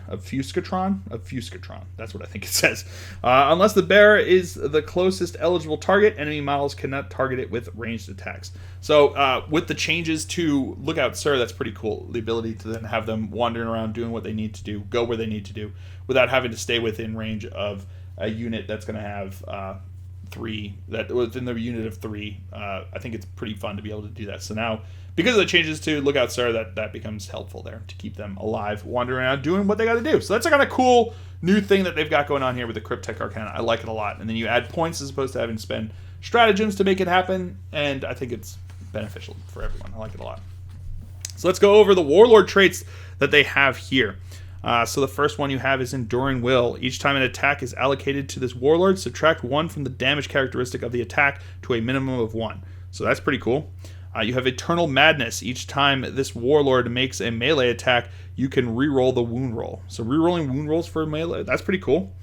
That's what I think it says. Unless the bearer is the closest eligible target, enemy models cannot target it with ranged attacks. So with the changes to Lookout Sir, that's pretty cool. The ability to then have them wandering around doing what they need to do, go where they need to do, without having to stay within range of a unit that's going to have 3. That within the unit of 3. I think it's pretty fun to be able to do that. So now, because of the changes to Lookout Sir, that becomes helpful there to keep them alive, wandering around, doing what they got to do. So that's a kind of cool new thing that they've got going on here with the Cryptek Arcana. I like it a lot. And then you add points as opposed to having to spend stratagems to make it happen, and I think it's beneficial for everyone. I like it a lot. So let's go over the Warlord traits that they have here. So the first one you have is Enduring Will. Each time an attack is allocated to this Warlord, subtract 1 from the damage characteristic of the attack to a minimum of 1. So that's pretty cool. You have Eternal Madness. Each time this Warlord makes a melee attack, you can reroll the wound roll. So rerolling wound rolls for melee, that's pretty cool.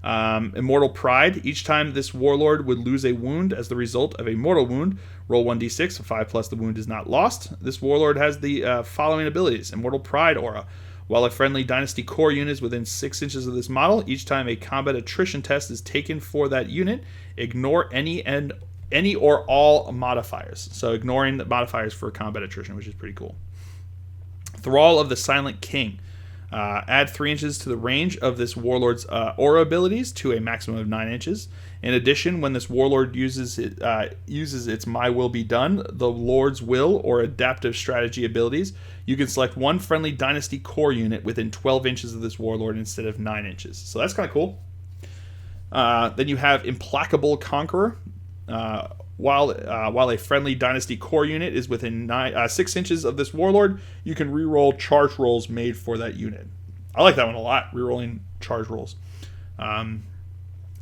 Immortal Pride. Each time this Warlord would lose a wound as the result of a mortal wound, roll 1d6. 5+ the wound is not lost. This Warlord has the following abilities. Immortal Pride Aura. While a friendly Dynasty Core unit is within 6 inches of this model, each time a combat attrition test is taken for that unit, ignore any or all modifiers. So ignoring the modifiers for combat attrition, which is pretty cool. Thrall of the Silent King. Add 3 inches to the range of this Warlord's aura abilities to a maximum of 9 inches. In addition, when this Warlord uses its My Will Be Done, the Lord's Will, or Adaptive Strategy abilities, you can select one friendly Dynasty Core unit within 12 inches of this Warlord instead of 9 inches. So that's kind of cool. Then you have Implacable Conqueror. While a friendly Dynasty Core unit is within 6 inches of this Warlord, you can reroll charge rolls made for that unit. I like that one a lot. Rerolling charge rolls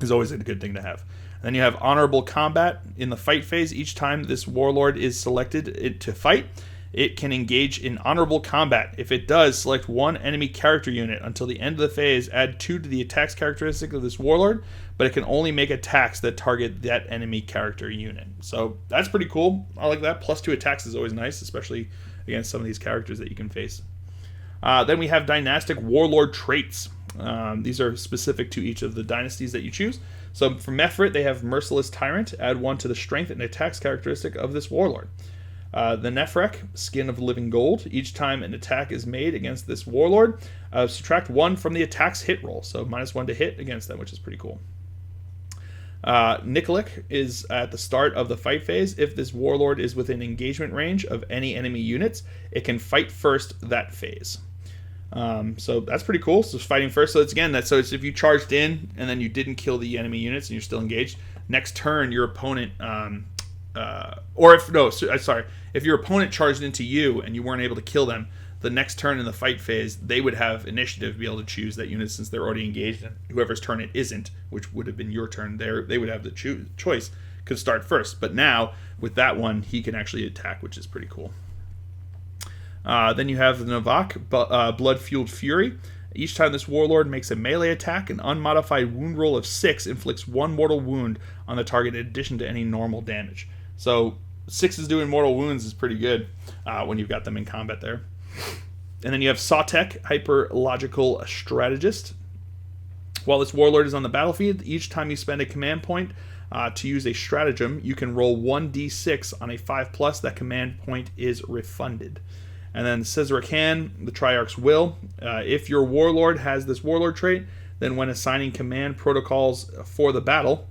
is always a good thing to have. And then you have Honorable Combat. In the fight phase, each time this Warlord is selected to fight, it can engage in Honorable Combat. If it does, select one enemy character unit until the end of the phase. Add 2 to the attacks characteristic of this Warlord, but it can only make attacks that target that enemy character unit. So that's pretty cool. I like that. +2 attacks is always nice, especially against some of these characters that you can face. Then we have Dynastic Warlord traits. These are specific to each of the dynasties that you choose. So for Mefrit, they have Merciless Tyrant. Add 1 to the strength and attacks characteristic of this Warlord. The Nephrek, Skin of Living Gold. Each time an attack is made against this Warlord, subtract 1 from the attack's hit roll. So -1 to hit against them, which is pretty cool. Nikolic is at the start of the fight phase. If this Warlord is within engagement range of any enemy units, it can fight first that phase. So that's pretty cool. So it's fighting first. So it's it's if you charged in and then you didn't kill the enemy units and you're still engaged, next turn your opponent or if no, sorry, if your opponent charged into you and you weren't able to kill them, the next turn in the fight phase, they would have initiative to be able to choose that unit since they're already engaged. And whoever's turn it isn't, which would have been your turn, they would have the choice, could start first. But now with that one, he can actually attack, which is pretty cool. Then you have the Navak, Blood-Fueled Fury. Each time this Warlord makes a melee attack, an unmodified wound roll of 6 inflicts 1 mortal wound on the target in addition to any normal damage. So 6 is doing mortal wounds is pretty good when you've got them in combat there. And then you have Sawtek, Hyperlogical Strategist. While this Warlord is on the battlefield, each time you spend a command point to use a stratagem, you can roll 1d6 on a 5+. That command point is refunded. And then Caesarcan, the Triarch's Will. If your Warlord has this Warlord trait, then when assigning command protocols for the battle,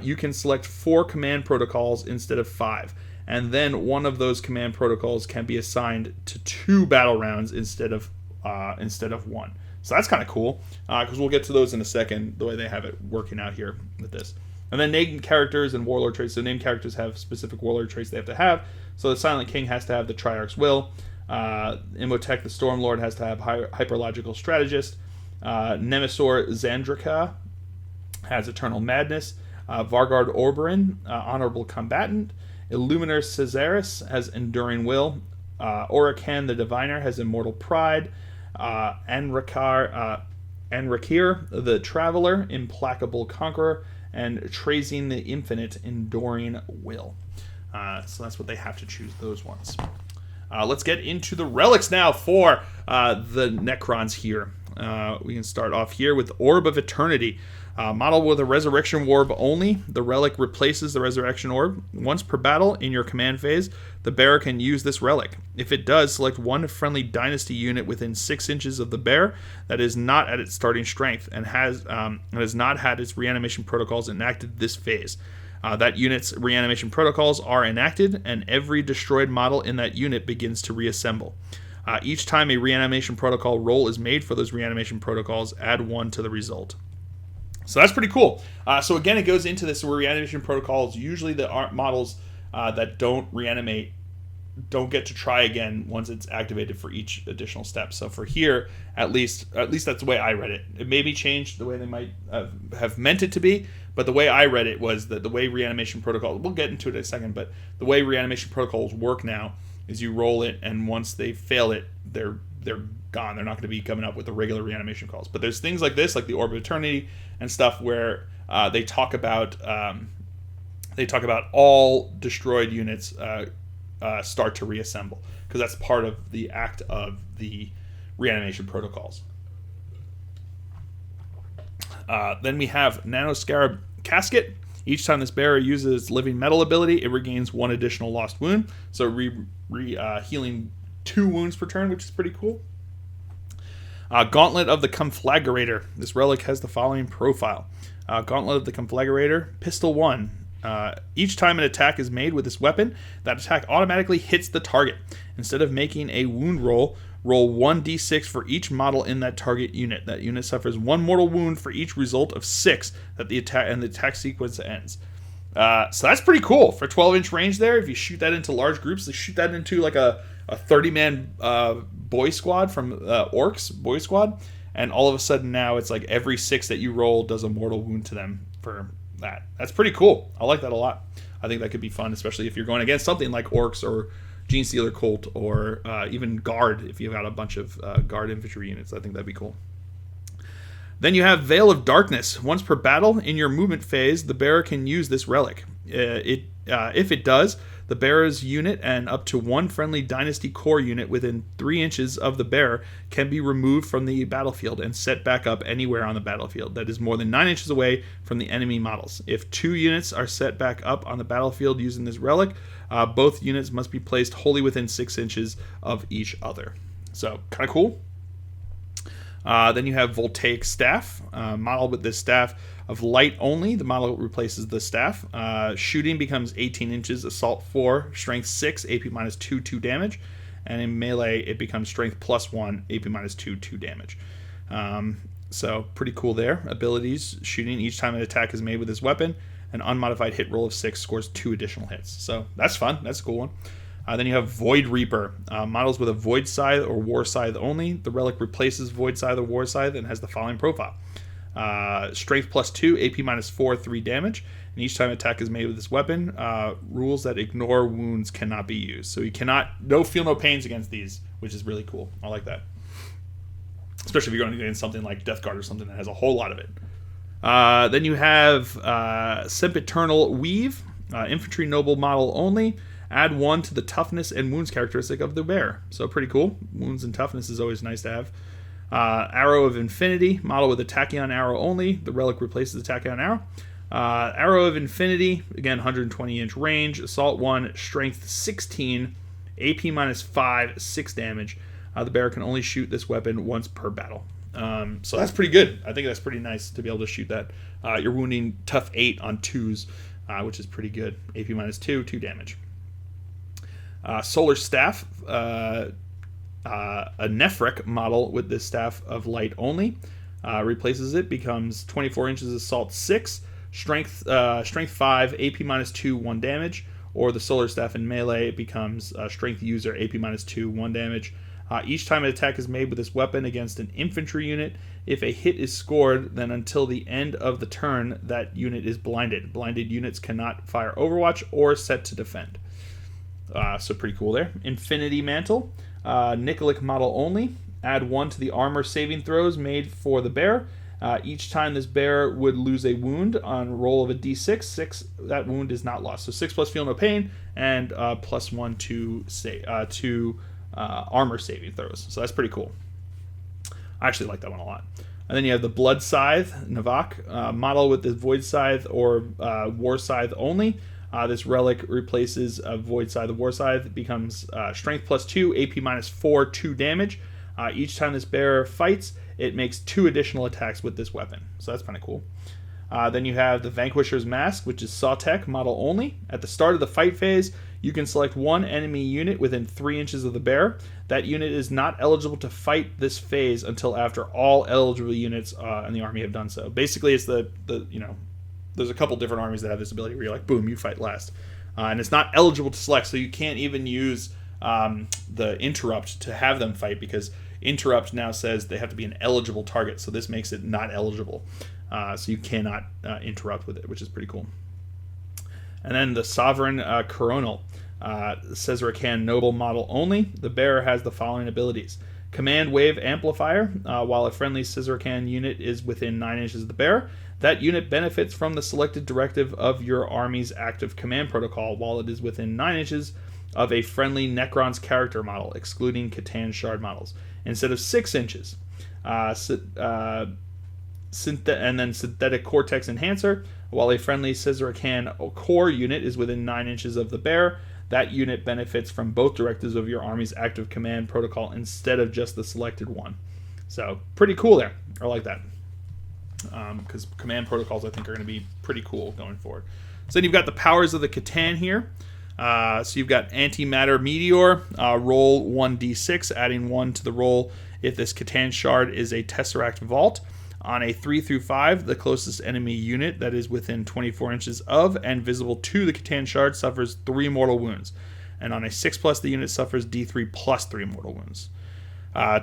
you can select 4 command protocols instead of 5. And then one of those command protocols can be assigned to 2 battle rounds instead of 1. So that's kind of cool, because we'll get to those in a second, the way they have it working out here with this. And then named characters and Warlord traits. So named characters have specific Warlord traits they have to have. So the Silent King has to have the Triarch's Will. Imhotep the Stormlord has to have Hyperlogical Strategist. Nemesis Zandrika has Eternal Madness. Vargard Orberin, Honorable Combatant. Illuminator Caesaris has Enduring Will. Orakan the Diviner has Immortal Pride. Enrakir the Traveler, Implacable Conqueror. And Trazing the Infinite, Enduring Will. So that's what they have to choose, those ones. Let's get into the relics now for the Necrons here. We can start off here with Orb of Eternity. Model with a Resurrection Orb only. The relic replaces the Resurrection Orb. Once per battle in your command phase, the bearer can use this relic. If it does, select one friendly Dynasty unit within 6 inches of the bearer that is not at its starting strength and has not had its reanimation protocols enacted this phase. That unit's reanimation protocols are enacted, and every destroyed model in that unit begins to reassemble. Each time a reanimation protocol roll is made for those reanimation protocols, add 1 to the result. So that's pretty cool. So again, it goes into this reanimation protocols. Usually the models that don't reanimate don't get to try again once it's activated for each additional step. So for here, at least that's the way I read it. It may be changed the way they might have meant it to be, but the way I read it was that the way reanimation protocols, we'll get into it in a second, but the way reanimation protocols work now is you roll it, and once they fail it, they're gone. They're not going to be coming up with the regular reanimation calls. But there's things like this, like the Orb of Eternity and stuff, where they talk about all destroyed units start to reassemble, because that's part of the act of the reanimation protocols. Then we have Nanoscarab Casket. Each time this bearer uses Living Metal ability, it regains 1 additional lost wound. So healing 2 wounds per turn, which is pretty cool. Gauntlet of the Conflagrator. This relic has the following profile. Gauntlet of the Conflagrator, Pistol 1. Each time an attack is made with this weapon, that attack automatically hits the target. Instead of making a wound roll 1d6 for each model in that target unit. That unit suffers 1 mortal wound for each result of 6 that the attack sequence ends. So that's pretty cool for 12-inch range there. If you shoot that into large groups, they shoot that into like a 30-man boy squad from Orcs boy squad, and all of a sudden now it's like every 6 that you roll does a mortal wound to them for that. That's pretty cool. I like that a lot. I think that could be fun, especially if you're going against something like Orcs or Gene Stealer Colt, or even Guard, if you've got a bunch of Guard infantry units. I think that'd be cool. Then you have Veil of Darkness. Once per battle in your movement phase, the bearer can use this relic. If it does, the bearer's unit and up to 1 friendly Dynasty core unit within 3 inches of the bearer can be removed from the battlefield and set back up anywhere on the battlefield that is more than 9 inches away from the enemy models. If 2 units are set back up on the battlefield using this relic, both units must be placed wholly within 6 inches of each other. So, kind of cool. Then you have Voltaic Staff, model with this staff of light only. The model replaces the staff. Shooting becomes 18 inches, assault 4, strength 6, AP minus 2 damage. And in melee, it becomes strength plus 1, AP minus 2 damage. So pretty cool there. Abilities, shooting each time an attack is made with this weapon. An unmodified hit roll of 6 scores 2 additional hits. So that's fun. That's a cool one. Then you have Void Reaper. Models with a Void Scythe or War Scythe only. The relic replaces Void Scythe or War Scythe and has the following profile. Strength +2, AP -4, 3 damage. And each time attack is made with this weapon, rules that ignore wounds cannot be used. So you cannot, feel no pains against these, which is really cool. I like that. Especially if you're going against something like Death Guard or something that has a whole lot of it. Then you have Sempiternal Weave. Infantry Noble model only. Add 1 to the toughness and wounds characteristic of the bear. So pretty cool. Wounds and toughness is always nice to have. Arrow of Infinity, model with a Tachyon arrow only. The relic replaces the Tachyon arrow. Arrow of Infinity, again 120-inch range. Assault 1, Strength 16, AP -5, 6 damage. The bear can only shoot this weapon once per battle. So that's pretty good. I think that's pretty nice to be able to shoot that. You're wounding tough 8 on 2s, which is pretty good. AP -2, 2 damage. Solar Staff, a Nephric model with this Staff of Light only. Replaces it, becomes 24 inches, Assault 6, Strength 5, AP -2, 1 damage. Or the Solar Staff in melee, it becomes Strength User, AP -2, 1 damage. Each time an attack is made with this weapon against an infantry unit, if a hit is scored, then until the end of the turn, that unit is blinded. Blinded units cannot fire Overwatch or set to defend. So pretty cool there. Infinity Mantle, Nicolic model only. Add 1 to the armor saving throws made for the bear. Each time this bear would lose a wound on roll of a d6, that wound is not lost. So 6 plus feel no pain, and +1 to armor saving throws. So that's pretty cool. I actually like that one a lot. And then you have the Blood Scythe, Navak, model with the Void Scythe or War Scythe only. This relic replaces a Void Scythe, the War Scythe. It becomes Strength +2, AP -4, 2 damage. Each time this bear fights, it makes 2 additional attacks with this weapon. So that's kind of cool. Then you have the Vanquisher's Mask, which is Sawtech, model only. At the start of the fight phase, you can select 1 enemy unit within 3 inches of the bear. That unit is not eligible to fight this phase until after all eligible units in the army have done so. Basically, it's the there's a couple different armies that have this ability where you're like, boom, you fight last. And it's not eligible to select, so you can't even use the Interrupt to have them fight, because Interrupt now says they have to be an eligible target, so this makes it not eligible. So you cannot interrupt with it, which is pretty cool. And then the Sovereign Coronal, C'tan Noble model only. The bearer has the following abilities. Command Wave Amplifier, while a friendly C'tan unit is within 9 inches of the bearer. That unit benefits from the selected directive of your army's active command protocol while it is within 9 inches of a friendly Necron's character model, excluding C'tan Shard models, instead of 6 inches. And then Synthetic Cortex Enhancer, while a friendly C'tan core unit is within 9 inches of the bear, that unit benefits from both directives of your army's active command protocol instead of just the selected one. So, pretty cool there. I like that. Because command protocols, I think, are going to be pretty cool going forward. So then you've got the powers of the C'tan here. So you've got Antimatter Meteor, roll 1d6, adding 1 to the roll if this C'tan shard is a Tesseract Vault. On a 3 through 5, the closest enemy unit that is within 24 inches of and visible to the C'tan shard suffers 3 mortal wounds. And on a 6+, the unit suffers d3 plus 3 mortal wounds.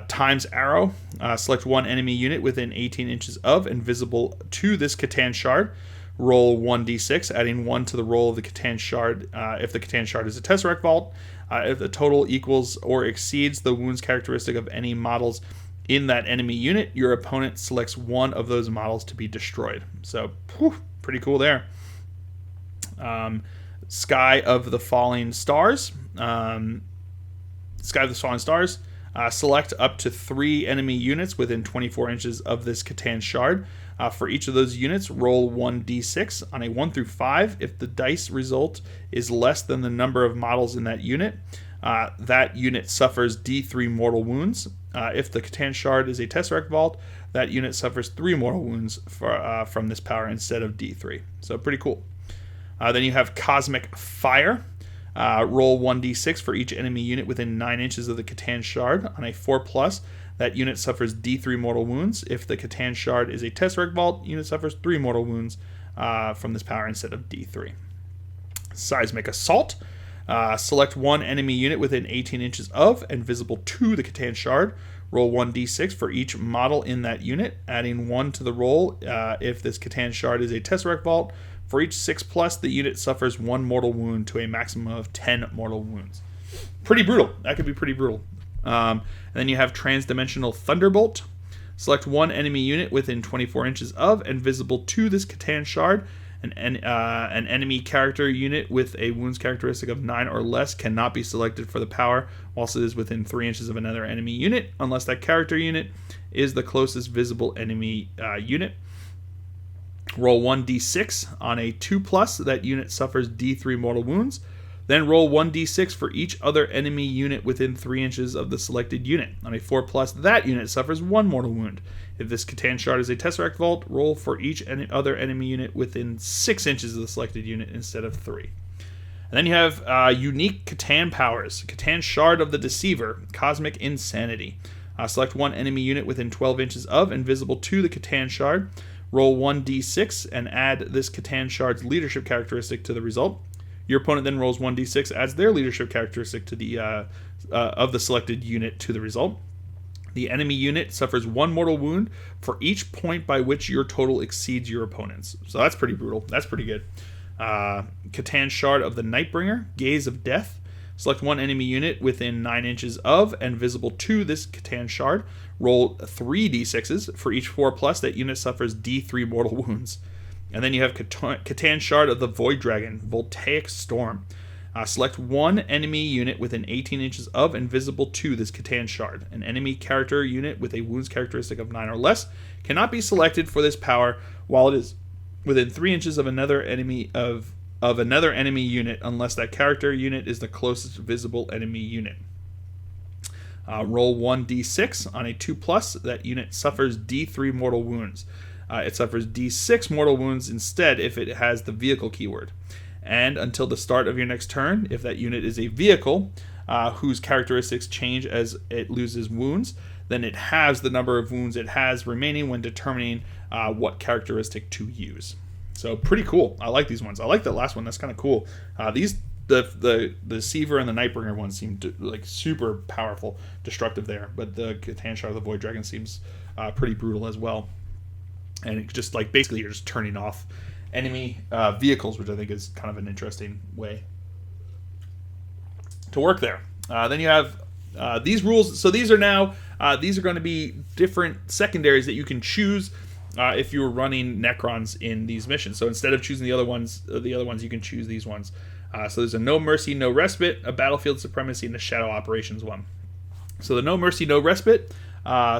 Times Arrow, select 1 enemy unit within 18 inches of and visible to this C'tan shard. Roll 1d6, adding 1 to the roll of the C'tan shard if the C'tan shard is a Tesseract Vault. If the total equals or exceeds the wounds characteristic of any models in that enemy unit, your opponent selects one of those models to be destroyed. So, pretty cool there. Sky of the Falling Stars. Select up to 3 enemy units within 24 inches of this C'tan shard. For each of those units, roll 1d6 on a 1 through 5. If the dice result is less than the number of models in that unit suffers d3 mortal wounds. If the C'tan shard is a Tesseract Vault, that unit suffers 3 mortal wounds from this power instead of d3. So pretty cool. Then you have Cosmic Fire. Roll 1d6 for each enemy unit within 9 inches of the C'tan shard. On a 4+, that unit suffers D3 mortal wounds. If the C'tan Shard is a Tesseract Vault, unit suffers 3 mortal wounds from this power instead of D3. Seismic Assault. Select one enemy unit within 18 inches of and visible to the C'tan Shard. Roll 1d6 for each model in that unit, adding 1 to the roll if this C'tan Shard is a Tesseract Vault. For each 6+, the unit suffers 1 mortal wound to a maximum of 10 mortal wounds. Pretty brutal. That could be pretty brutal. And then you have Transdimensional Thunderbolt. Select one enemy unit within 24 inches of and visible to this C'tan Shard. An enemy character unit with a wounds characteristic of 9 or less cannot be selected for the power whilst it is within 3 inches of another enemy unit, unless that character unit is the closest visible enemy unit. Roll 1d6 on a 2+, that unit suffers D3 mortal wounds. Then roll 1d6 for each other enemy unit within 3 inches of the selected unit. On a 4+, that unit suffers 1 mortal wound. If this C'tan Shard is a Tesseract Vault, roll for each other enemy unit within 6 inches of the selected unit instead of 3. And then you have unique C'tan powers. C'tan Shard of the Deceiver, Cosmic Insanity. Select one enemy unit within 12 inches of and visible to the C'tan Shard. Roll 1d6 and add this C'tan Shard's leadership characteristic to the result. Your opponent then rolls 1d6, adds their leadership characteristic to the of the selected unit to the result. The enemy unit suffers 1 mortal wound for each point by which your total exceeds your opponent's. So that's pretty brutal. That's pretty good. C'tan Shard of the Nightbringer, Gaze of Death. Select one enemy unit within 9 inches of and visible to this C'tan Shard. Roll 3d6s. For each 4+, that unit suffers D3 mortal wounds. And then you have C'tan Shard of the Void Dragon, Voltaic Storm. Select one enemy unit within 18 inches of and visible to this C'tan Shard. An enemy character unit with a wounds characteristic of 9 or less cannot be selected for this power while it is within 3 inches of another enemy of another enemy unit, unless that character unit is the closest visible enemy unit. Roll 1d6 on a 2+. That unit suffers D3 mortal wounds. It suffers D6 mortal wounds instead if it has the vehicle keyword. And until the start of your next turn, if that unit is a vehicle whose characteristics change as it loses wounds, then it halves the number of wounds it has remaining when determining what characteristic to use. So pretty cool. I like these ones. I like that last one. That's kind of cool. The Deceiver and the Nightbringer ones seem like super powerful, destructive there. But the C'tan Shard of the Void Dragon seems pretty brutal as well. And it's just like basically you're just turning off enemy vehicles, which I think is kind of an interesting way to work there. Then you have these rules. So these are now these are going to be different secondaries that you can choose if you were running Necrons in these missions. So instead of choosing the other ones, you can choose these ones. So there's a No Mercy, No Respite, a Battlefield Supremacy, and a Shadow Operations one. So the No Mercy, No Respite,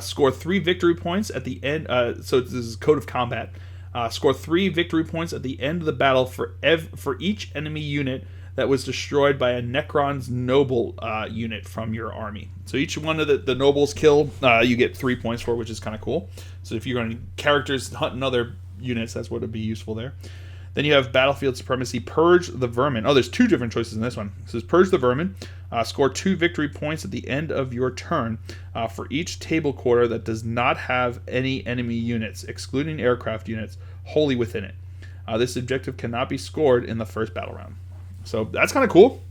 score 3 victory points at the end. So this is Code of Combat. Score 3 victory points at the end of the battle for each enemy unit that was destroyed by a Necron's Noble unit from your army. So each one of the Nobles kill, you get 3 points for, which is kind of cool. So if you're going to characters hunting other units, that's what would be useful there. Then you have Battlefield Supremacy, Purge the Vermin. Oh, there's 2 different choices in this one. It says Purge the Vermin. Score 2 victory points at the end of your turn for each table quarter that does not have any enemy units, excluding aircraft units, wholly within it. This objective cannot be scored in the first battle round. So that's kind of cool.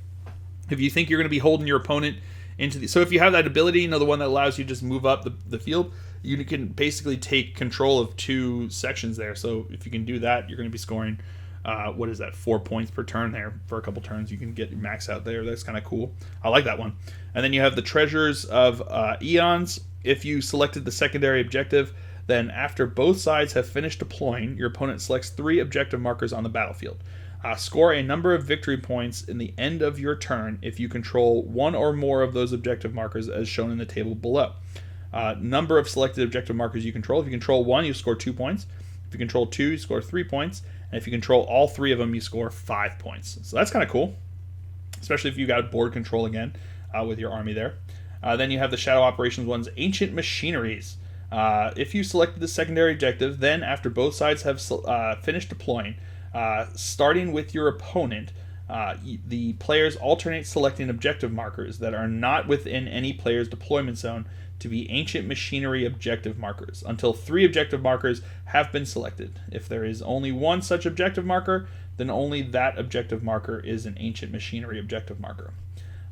If you think you're going to be holding your opponent into the... So if you have that ability, the one that allows you to just move up the field, you can basically take control of 2 sections there. So if you can do that, you're going to be scoring... 4 points per turn there for a couple turns. You can get your max out there. That's kind of cool. I like that one. And then you have the Treasures of Eons. If you selected the secondary objective, then after both sides have finished deploying, your opponent selects 3 objective markers on the battlefield. Score a number of victory points in the end of your turn if you control 1 or more of those objective markers as shown in the table below. Number of selected objective markers you control. If you control 1, you score 2 points. If you control 2, you score 3 points. And if you control all 3 of them, you score 5 points. So that's kind of cool, especially if you got board control again with your army there. Then you have the Shadow Operations ones, Ancient Machineries. If you selected the secondary objective, then after both sides have finished deploying, starting with your opponent, the players alternate selecting objective markers that are not within any player's deployment zone to be ancient machinery objective markers until 3 objective markers have been selected. If there is only one such objective marker, then only that objective marker is an ancient machinery objective marker.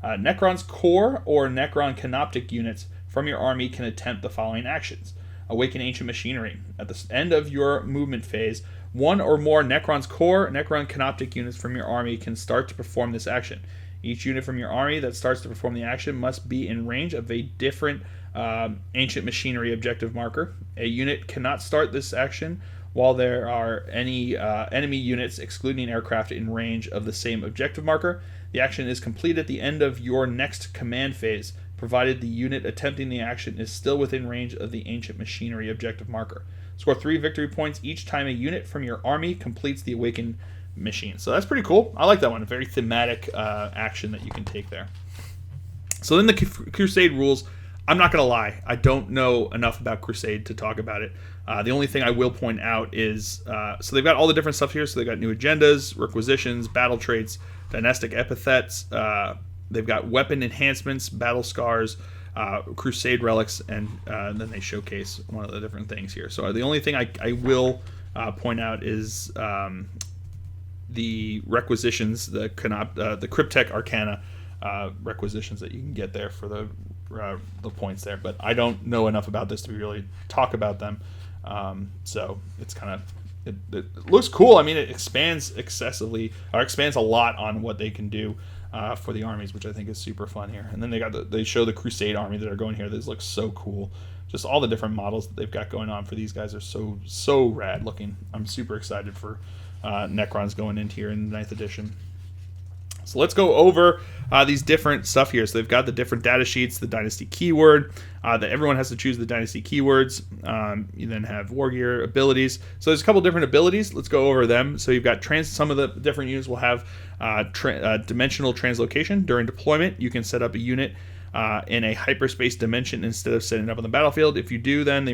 Necron's core or Necron canoptic units from your army can attempt the following actions. Awaken ancient machinery. At the end of your movement phase, one or more Necron's core, Necron canoptic units from your army can start to perform this action. Each unit from your army that starts to perform the action must be in range of a different ancient machinery objective marker. A unit cannot start this action while there are any enemy units, excluding aircraft, in range of the same objective marker. The action is complete at the end of your next command phase, provided the unit attempting the action is still within range of the ancient machinery objective marker. Score 3 victory points each time a unit from your army completes the awakened machine. So that's pretty cool. I like that one. A very thematic action that you can take there. So then the Crusade rules. I'm not going to lie. I don't know enough about Crusade to talk about it. The only thing I will point out is, so they've got all the different stuff here. So they've got new agendas, requisitions, battle traits, dynastic epithets. They've got weapon enhancements, battle scars, Crusade relics, and then they showcase one of the different things here. So the only thing I will point out is the requisitions, the Cryptek arcana requisitions that you can get there for the points there. But I don't know enough about this to really talk about them. So it's kind of it looks cool. I mean, it expands a lot on what they can do for the armies, which I think is super fun here. And then they show the Crusade army that are going here. This looks so cool. Just all the different models that they've got going on for these guys are so rad looking. I'm super excited for Necrons going into here in the 9th edition. So let's go over these different stuff here. So they've got the different data sheets, the Dynasty keyword, that everyone has to choose the Dynasty keywords. You then have War Gear abilities. So there's a couple different abilities. Let's go over them. So you've got some of the different units will have dimensional translocation. During deployment, you can set up a unit in a hyperspace dimension instead of setting it up on the battlefield. If you do, then the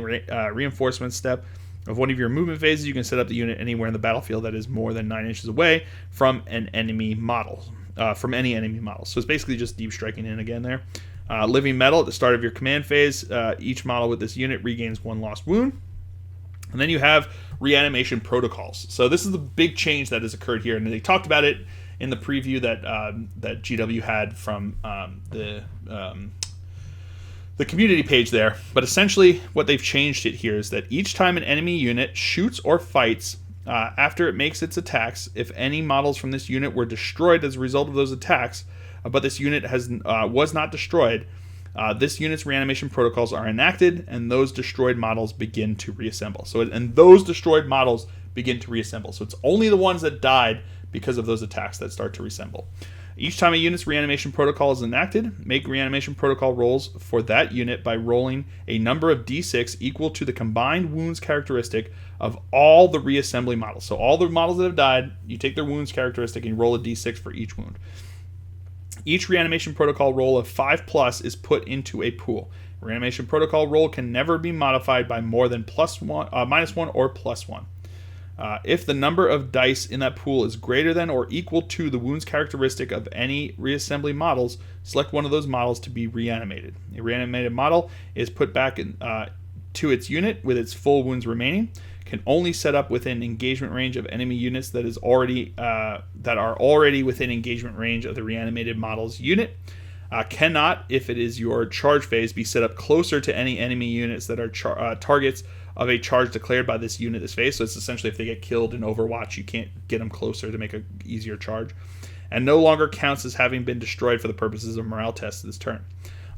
reinforcement step of one of your movement phases, you can set up the unit anywhere in the battlefield that is more than 9 inches away from an enemy model. From any enemy model. So it's basically just deep striking in again there. Living metal at the start of your command phase. Each model with this unit regains 1 lost wound. And then you have reanimation protocols. So this is the big change that has occurred here. And they talked about it in the preview that GW had from the community page there. But essentially what they've changed it here is that each time an enemy unit shoots or fights after it makes its attacks, if any models from this unit were destroyed as a result of those attacks, but this unit was not destroyed, this unit's reanimation protocols are enacted, and those destroyed models begin to reassemble. So it's only the ones that died because of those attacks that start to reassemble. Each time a unit's reanimation protocol is enacted, make reanimation protocol rolls for that unit by rolling a number of d6 equal to the combined wounds characteristic of all the reassembly models. So all the models that have died, you take their wounds characteristic and you roll a d6 for each wound. Each reanimation protocol roll of 5+ is put into a pool. Reanimation protocol roll can never be modified by more than -1 or +1. If the number of dice in that pool is greater than or equal to the wounds characteristic of any reassembly models, select one of those models to be reanimated. A reanimated model is put back to its unit with its full wounds remaining. Can only set up within engagement range of enemy units that are already within engagement range of the reanimated model's unit. Cannot, if it is your charge phase, be set up closer to any enemy units that are targets of a charge declared by this unit this phase. So it's essentially if they get killed in Overwatch, you can't get them closer to make an easier charge. And no longer counts as having been destroyed for the purposes of morale tests this turn.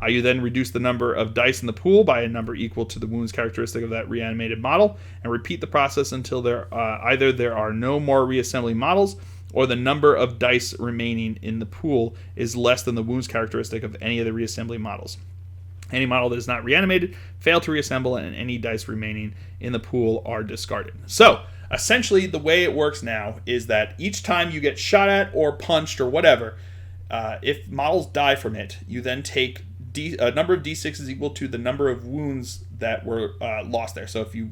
You then reduce the number of dice in the pool by a number equal to the wounds characteristic of that reanimated model, and repeat the process until either there are no more reassembly models, or the number of dice remaining in the pool is less than the wounds characteristic of any of the reassembly models. Any model that is not reanimated fail to reassemble, and any dice remaining in the pool are discarded. So essentially the way it works now is that each time you get shot at or punched or whatever, if models die from it, you then take a number of d6 is equal to the number of wounds that were lost there. So if you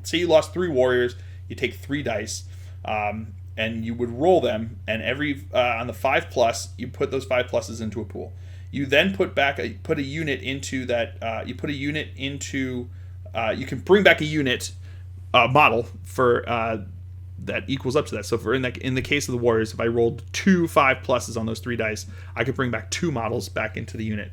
say you lost 3 warriors, you take 3 dice, and you would roll them, and every on the 5+, you put those 5 pluses into a pool. You then put a unit into that. You can bring back a unit model for that equals up to that. So for in the case of the warriors, if I rolled 2 5+s on those 3 dice, I could bring back 2 models back into the unit.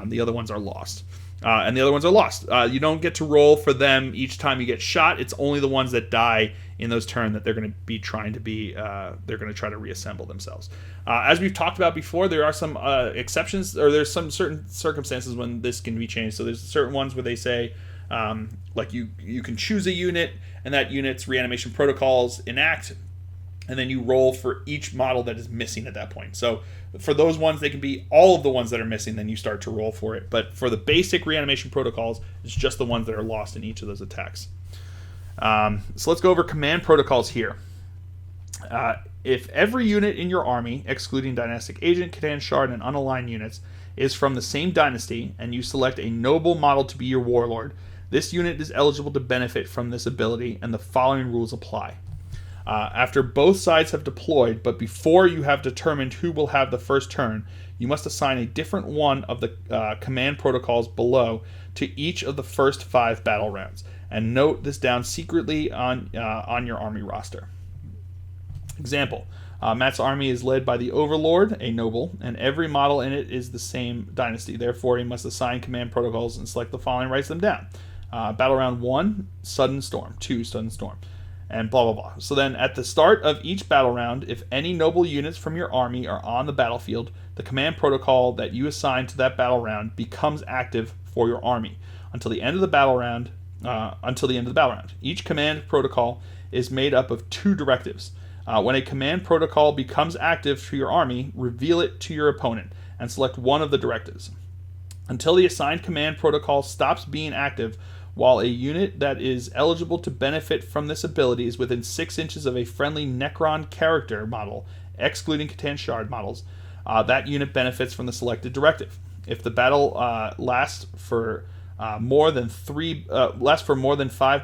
The other ones are lost. You don't get to roll for them each time you get shot. It's only the ones that die in those turns that they're going to be trying to be. They're going to try to reassemble themselves. As we've talked about before, there are some exceptions, or there's some certain circumstances when this can be changed. So there's certain ones where they say, like you can choose a unit, and that unit's reanimation protocols enact, and then you roll for each model that is missing at that point. So for those ones, they can be all of the ones that are missing, then you start to roll for it. But for the basic reanimation protocols, it's just the ones that are lost in each of those attacks. So let's go over command protocols here. If every unit in your army, excluding Dynastic Agent, C'tan Shard, and unaligned units, is from the same dynasty, and you select a noble model to be your warlord, this unit is eligible to benefit from this ability, and the following rules apply. After both sides have deployed, but before you have determined who will have the first turn, you must assign a different one of the command protocols below to each of the first 5 battle rounds, and note this down secretly on your army roster. Example, Matt's army is led by the Overlord, a noble, and every model in it is the same dynasty. Therefore, he must assign command protocols and select the following, writes them down. Battle round 1, Sudden Storm. 2, Sudden Storm. And blah, blah, blah. So then at the start of each battle round, if any noble units from your army are on the battlefield, the command protocol that you assign to that battle round becomes active for your army until the end of the battle round. Each command protocol is made up of 2 directives. When a command protocol becomes active to your army, reveal it to your opponent and select one of the directives. Until the assigned command protocol stops being active, while a unit that is eligible to benefit from this ability is within 6 inches of a friendly Necron character model, excluding C'tan Shard models, that unit benefits from the selected directive. If the battle lasts for more than 5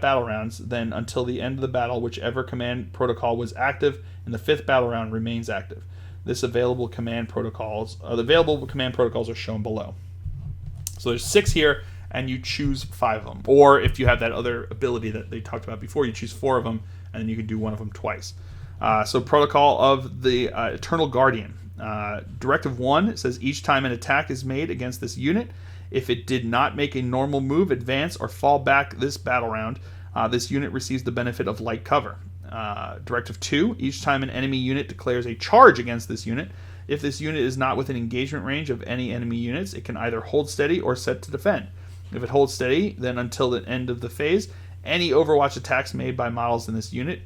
battle rounds, then until the end of the battle, whichever command protocol was active in the 5th battle round remains active. The available command protocols are shown below. So there's 6 here, and you choose 5 of them. Or if you have that other ability that they talked about before, you choose 4 of them, and then you can do one of them twice. So protocol of the Eternal Guardian. Directive 1, it says each time an attack is made against this unit, if it did not make a normal move, advance, or fall back this battle round, this unit receives the benefit of light cover. Directive 2, each time an enemy unit declares a charge against this unit, if this unit is not within engagement range of any enemy units, it can either hold steady or set to defend. If it holds steady, then until the end of the phase, any Overwatch attacks made by models in this unit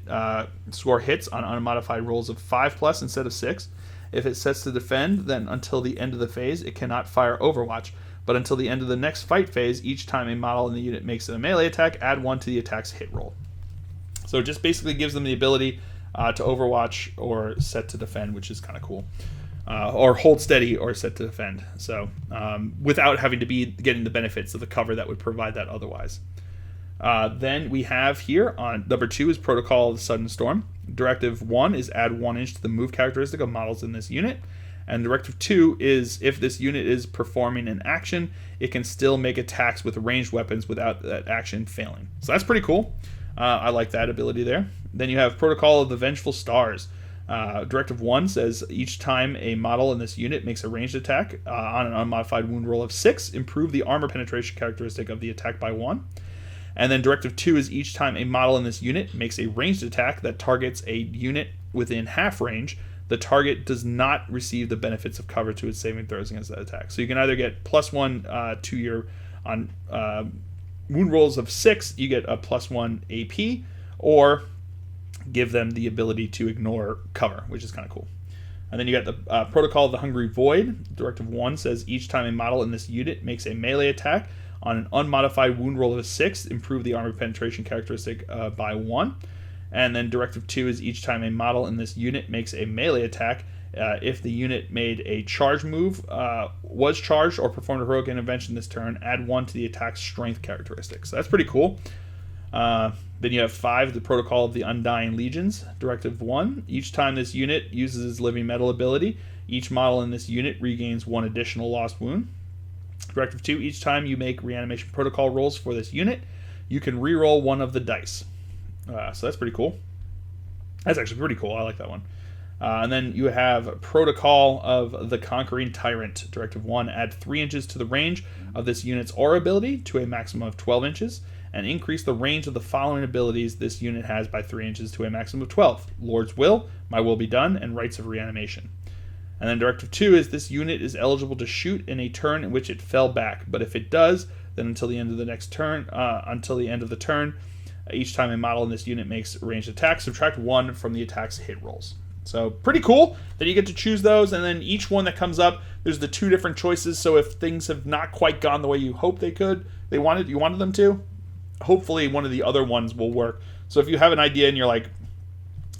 score hits on unmodified rolls of 5+ instead of 6. If it sets to defend, then until the end of the phase, it cannot fire Overwatch. But until the end of the next fight phase, each time a model in the unit makes a melee attack, add 1 to the attack's hit roll. So it just basically gives them the ability to Overwatch or set to defend, which is kind of cool. Or hold steady or set to defend. So without having to be getting the benefits of the cover that would provide that otherwise. Then we have here on number 2 is Protocol of the Sudden Storm. Directive 1 is add 1 inch to the move characteristic of models in this unit. And Directive 2 is if this unit is performing an action, it can still make attacks with ranged weapons without that action failing. So that's pretty cool. I like that ability there. Then you have Protocol of the Vengeful Stars. Directive 1 says each time a model in this unit makes a ranged attack on an unmodified wound roll of 6, improve the armor penetration characteristic of the attack by 1. And then Directive 2 is each time a model in this unit makes a ranged attack that targets a unit within half range, the target does not receive the benefits of cover to its saving throws against that attack. So you can either get +1 to your on wound rolls of 6, you get a +1 AP, or give them the ability to ignore cover, which is kind of cool. And then you got the Protocol of the Hungry Void. Directive 1 says each time a model in this unit makes a melee attack on an unmodified wound roll of 6, improve the armor penetration characteristic by 1. And then Directive 2 is each time a model in this unit makes a melee attack, if the unit made a charge move, was charged, or performed a heroic intervention this turn, add 1 to the attack's strength characteristic. So that's pretty cool. Then you have 5, the Protocol of the Undying Legions. Directive 1, each time this unit uses its Living Metal ability, each model in this unit regains 1 additional lost wound. Directive 2, each time you make reanimation protocol rolls for this unit, you can reroll 1 of the dice. So that's pretty cool. That's actually pretty cool. I like that one. And then you have Protocol of the Conquering Tyrant. Directive 1, add 3 inches to the range of this unit's aura ability to a maximum of 12 inches, and increase the range of the following abilities this unit has by 3 inches to a maximum of 12. Lord's Will, My Will Be Done, and Rites of Reanimation. And then Directive 2 is this unit is eligible to shoot in a turn in which it fell back, but if it does, then until the end of the next turn, each time a model in this unit makes a ranged attack, subtract 1 from the attack's hit rolls. So pretty cool that you get to choose those, and then each one that comes up, there's the 2 different choices. So if things have not quite gone the way you hope you wanted them to, hopefully one of the other ones will work. So if you have an idea and you're like,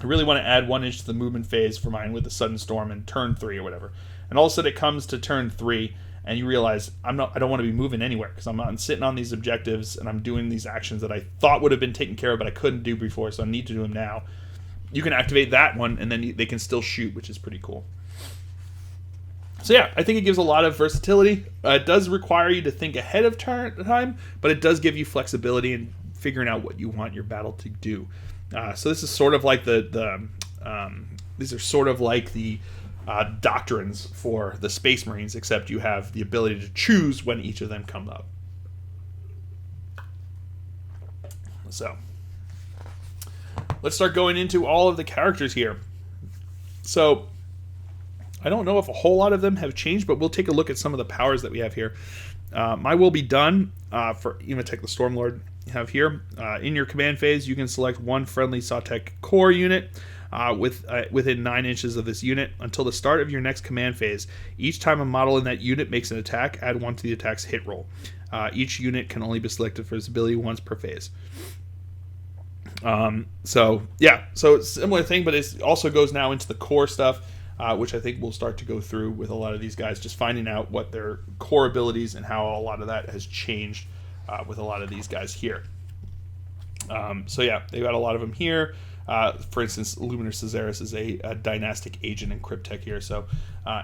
I really want to add 1 inch to the movement phase for mine with the sudden storm in turn 3 or whatever, and all of a sudden it comes to turn 3 and you realize I don't want to be moving anywhere because I'm sitting on these objectives and I'm doing these actions that I thought would have been taken care of but I couldn't do before, so I need to do them now. You can activate that one and then they can still shoot, which is pretty cool. So yeah, I think it gives a lot of versatility. It does require you to think ahead of time, but it does give you flexibility in figuring out what you want your battle to do. So this is sort of like these are sort of like the doctrines for the Space Marines, except you have the ability to choose when each of them come up. So let's start going into all of the characters here. So I don't know if a whole lot of them have changed, but we'll take a look at some of the powers that we have here. My Will Be Done for Ematech the Stormlord you have here. In your command phase, you can select 1 friendly C'tan core unit within 9 inches of this unit until the start of your next command phase. Each time a model in that unit makes an attack, add 1 to the attack's hit roll. Each unit can only be selected for its ability once per phase. So it's a similar thing, but it also goes now into the core stuff, which I think we'll start to go through with a lot of these guys, just finding out what their core abilities and how a lot of that has changed with a lot of these guys here. They've got a lot of them here. For instance, Luminous Caesarus is a dynastic agent in Cryptek here, so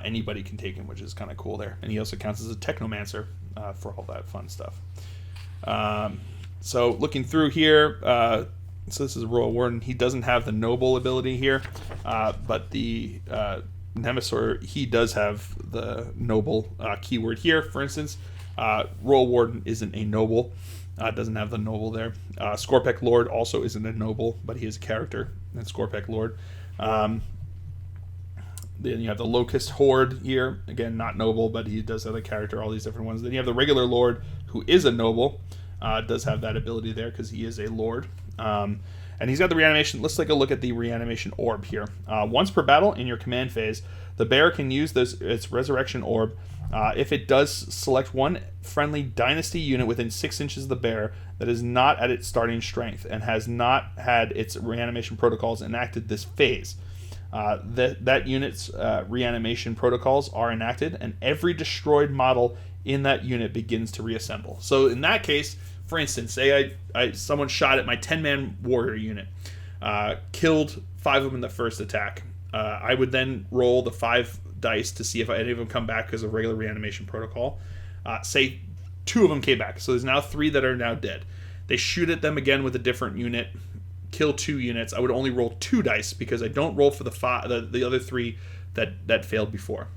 anybody can take him, which is kind of cool there. And he also counts as a technomancer for all that fun stuff. So looking through here, so this is Royal Warden. He doesn't have the noble ability here, but the Nemesis, he does have the noble keyword here. For instance, Royal Warden isn't a noble. Doesn't have the noble there. Cryptek Lord also isn't a noble, but he is a character. That's Cryptek Lord. Then you have the Locust Horde here. Again, not noble, but he does have a character, all these different ones. Then you have the regular Lord, who is a noble. Does have that ability there because he is a Lord. And he's got the reanimation. Let's take a look at the reanimation orb here. Once per battle in your command phase, the bear can use its resurrection orb. If it does select 1 friendly dynasty unit within 6 inches of the bear that is not at its starting strength and has not had its reanimation protocols enacted this phase, that unit's reanimation protocols are enacted, and every destroyed model in that unit begins to reassemble. So in that case, for instance, say someone shot at my 10-man warrior unit, killed 5 of them in the first attack. I would then roll the 5 dice to see if any of them come back because of regular reanimation protocol. Say 2 of them came back, so there's now 3 that are now dead. They shoot at them again with a different unit, kill 2 units. I would only roll 2 dice because I don't roll for the other 3 that failed before.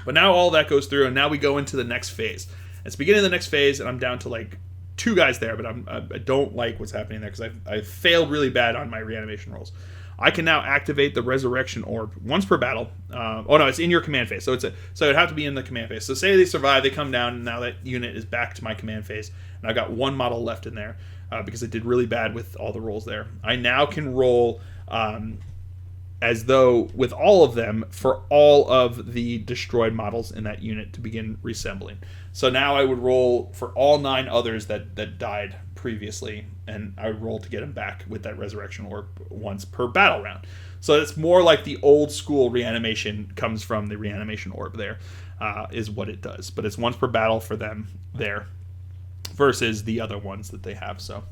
But now all that goes through, and now we go into the next phase. It's the beginning of the next phase, and I'm down to like 2 guys there, but I don't like what's happening there because I failed really bad on my reanimation rolls. I can now activate the resurrection orb once per battle. It's in your command phase, so it'd have to be in the command phase. So say they survive, they come down, and now that unit is back to my command phase, and I've got 1 model left in there because I did really bad with all the rolls there. I now can roll as though with all of them for all of the destroyed models in that unit to begin reassembling. So now I would roll for all 9 others that died previously, and I would roll to get them back with that resurrection orb once per battle round. So it's more like the old school reanimation comes from the reanimation orb there, is what it does. But it's once per battle for them there. versus the other ones that they have. So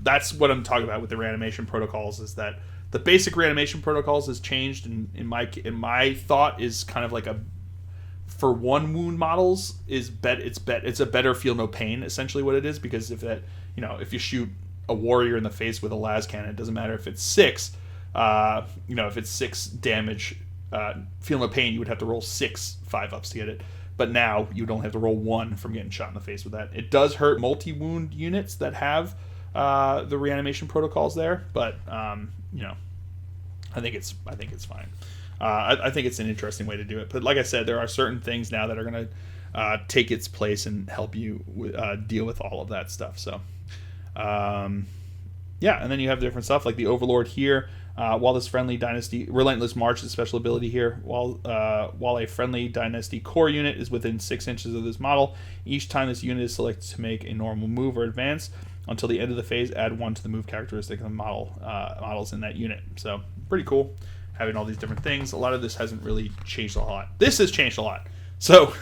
that's what I'm talking about with the reanimation protocols, is that the basic reanimation protocols has changed, and in my thought is kind of like a, for one wound models is it's a better feel no pain, essentially what it is, because if that, you know, if you shoot a warrior in the face with a las cannon, it doesn't matter if it's 6, if it's 6 damage, feel no pain, you would have to roll 6 5-ups to get it. But now you don't have to roll 1 from getting shot in the face with that. It does hurt multi-wound units that have the reanimation protocols there, but I think it's fine. I think it's an interesting way to do it. But like I said, there are certain things now that are going to take its place and help you deal with all of that stuff. So, and then you have different stuff like the Overlord here. While this friendly Dynasty Relentless March is a special ability here, while a friendly Dynasty core unit is within 6 inches of this model, each time this unit is selected to make a normal move or advance until the end of the phase, add 1 to the move characteristic of the models in that unit. So pretty cool, having all these different things. A lot of this hasn't really changed a lot. This has changed a lot. So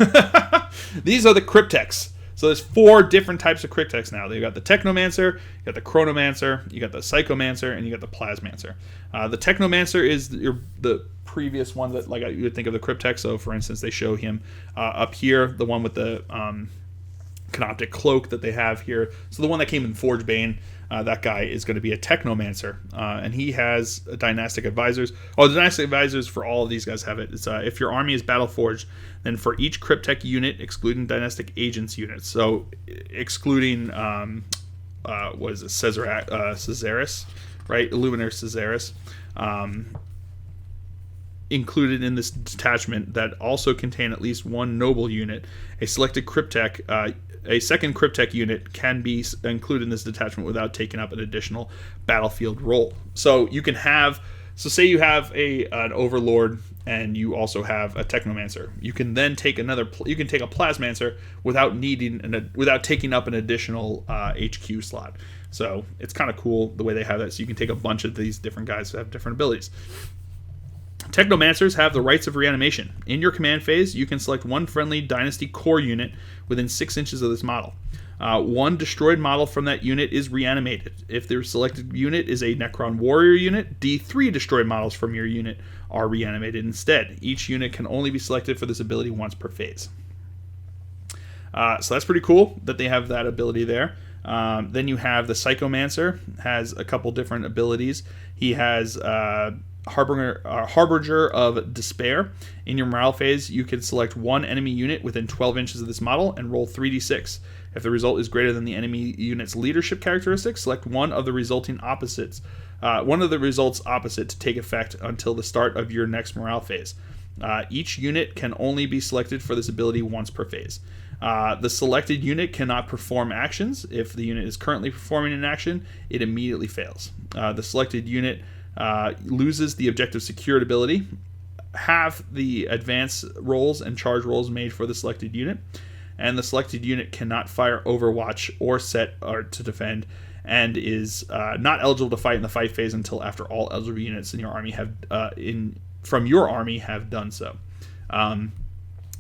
these are the Crypteks. So there's 4 different types of Crypteks now. You got the Technomancer, you got the Chronomancer, you got the Psychomancer, and you got the Plasmancer. The Technomancer is the previous one that, like, you would think of the Cryptek. So for instance, they show him up here, the one with the Canoptic cloak that they have here. So the one that came in Forgebane, that guy is going to be a Technomancer, and he has Dynastic Advisors. Oh, the Dynastic Advisors for all of these guys have it. It's if your army is Battleforged, then for each Cryptek unit, excluding Dynastic Agents units, so excluding what is it, Caesaris, right? Illuminator Caesaris, included in this detachment that also contain at least 1 noble unit, a selected Cryptek. A second Cryptek unit can be included in this detachment without taking up an additional battlefield role. So you can have, say you have an Overlord and you also have a Technomancer. You can then take a Plasmancer without taking up an additional HQ slot. So it's kind of cool the way they have that. So you can take a bunch of these different guys that have different abilities. Technomancers have the rights of reanimation. In your command phase, you can select 1 friendly Dynasty core unit within 6 inches of this model. 1 destroyed model from that unit is reanimated. If the selected unit is a Necron warrior unit, D3 destroyed models from your unit are reanimated instead. Each unit can only be selected for this ability once per phase. So that's pretty cool that they have that ability there. Then you have the Psychomancer, has a couple different abilities. He has Harbinger of Despair. In your morale phase, you can select 1 enemy unit within 12 inches of this model and roll 3d6. If the result is greater than the enemy unit's leadership characteristic, select one of the results opposite to take effect until the start of your next morale phase. Each unit can only be selected for this ability once per phase. The selected unit cannot perform actions. If the unit is currently performing an action, it immediately fails. The selected unit loses the objective secured ability, half the advance rolls and charge rolls made for the selected unit, and the selected unit cannot fire Overwatch or set or to defend, and is not eligible to fight in the fight phase until after all eligible units in your army have done so. So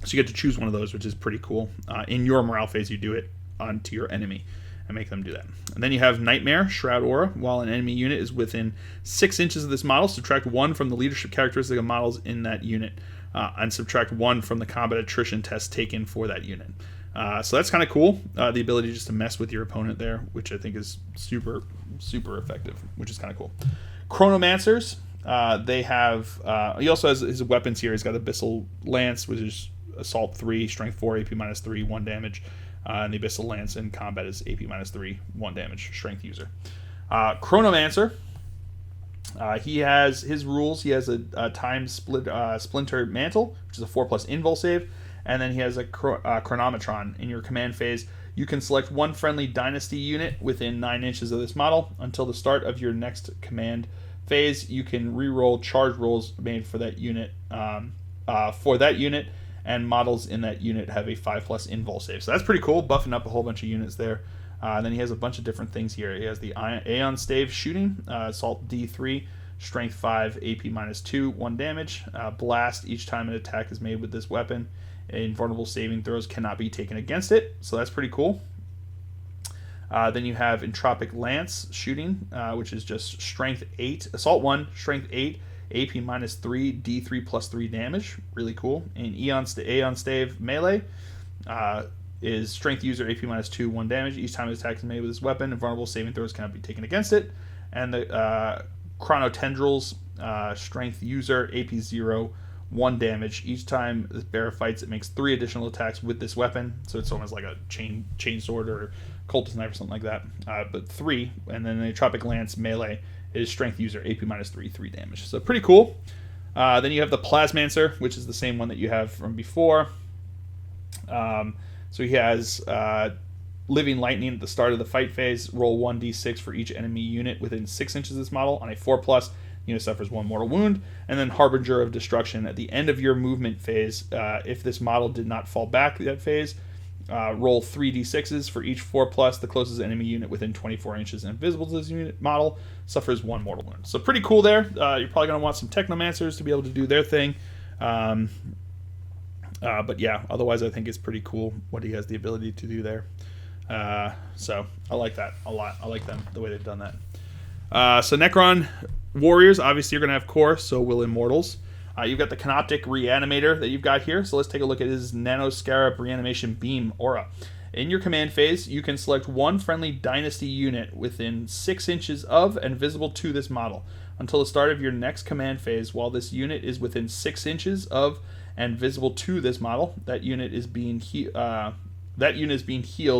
you get to choose one of those, which is pretty cool. In your morale phase, you do it onto your enemy and make them do that. And then you have Nightmare, Shroud Aura. While an enemy unit is within 6 inches of this model, subtract 1 from the leadership characteristic of models in that unit, and subtract 1 from the combat attrition test taken for that unit. So that's kind of cool. The ability just to mess with your opponent there, which I think is super, super effective, which is kind of cool. Chronomancers, they have... he also has his weapons here. He's got Abyssal Lance, which is Assault 3, Strength 4, AP minus 3, 1 damage. And the Abyssal Lance in combat is AP minus 3, 1 damage, Strength user. Chronomancer, he has his rules. He has a Time Splinter Mantle, which is a 4+ invul save. And then he has a Chronometron. In your command phase, you can select 1 friendly Dynasty unit within 9 inches of this model. Until the start of your next command phase, you can reroll charge rolls made for that unit. And models in that unit have a 5+ invul save. So that's pretty cool, buffing up a whole bunch of units there. And then he has a bunch of different things here. He has the Aeon Stave Shooting, Assault D3, Strength 5, AP minus 2, 1 damage. Blast, each time an attack is made with this weapon, invulnerable saving throws cannot be taken against it. So that's pretty cool. Then you have Entropic Lance shooting, which is just strength 8, assault 1, strength 8, AP minus 3, D3 plus 3 damage. Really cool. And Aeon Stave melee is strength user, AP minus 2, 1 damage. Each time it attacks made with this weapon, and vulnerable saving throws cannot be taken against it. And the Chronotendrils, strength user, AP 0, 1 damage. Each time this bear fights, it makes 3 additional attacks with this weapon. So it's almost like a chain sword or cultist knife or something like that. But 3, and then the Tropic Lance melee is strength user, AP minus 3, 3 damage. So pretty cool. Then you have the Plasmancer, which is the same one that you have from before. So he has Living Lightning at the start of the fight phase. Roll 1d6 for each enemy unit within 6 inches of this model. On a 4+, unit suffers 1 mortal wound. And then Harbinger of Destruction at the end of your movement phase. If this model did not fall back that phase, roll 3d6s for each 4+. The closest enemy unit within 24 inches and invisible to this unit model suffers 1 mortal wound. So pretty cool there. You're probably going to want some Technomancers to be able to do their thing. But yeah, otherwise I think it's pretty cool what he has the ability to do there. So I like that a lot. I like them, the way they've done that. So Necron Warriors, obviously you're going to have core, so will Immortals. You've got the Canoptic Reanimator that you've got here. So let's take a look at his Nanoscarab Reanimation Beam aura. In your command phase, you can select one friendly Dynasty unit within 6 inches of and visible to this model. Until the start of your next command phase, while this unit is within 6 inches of and visible to this model, that unit is being healed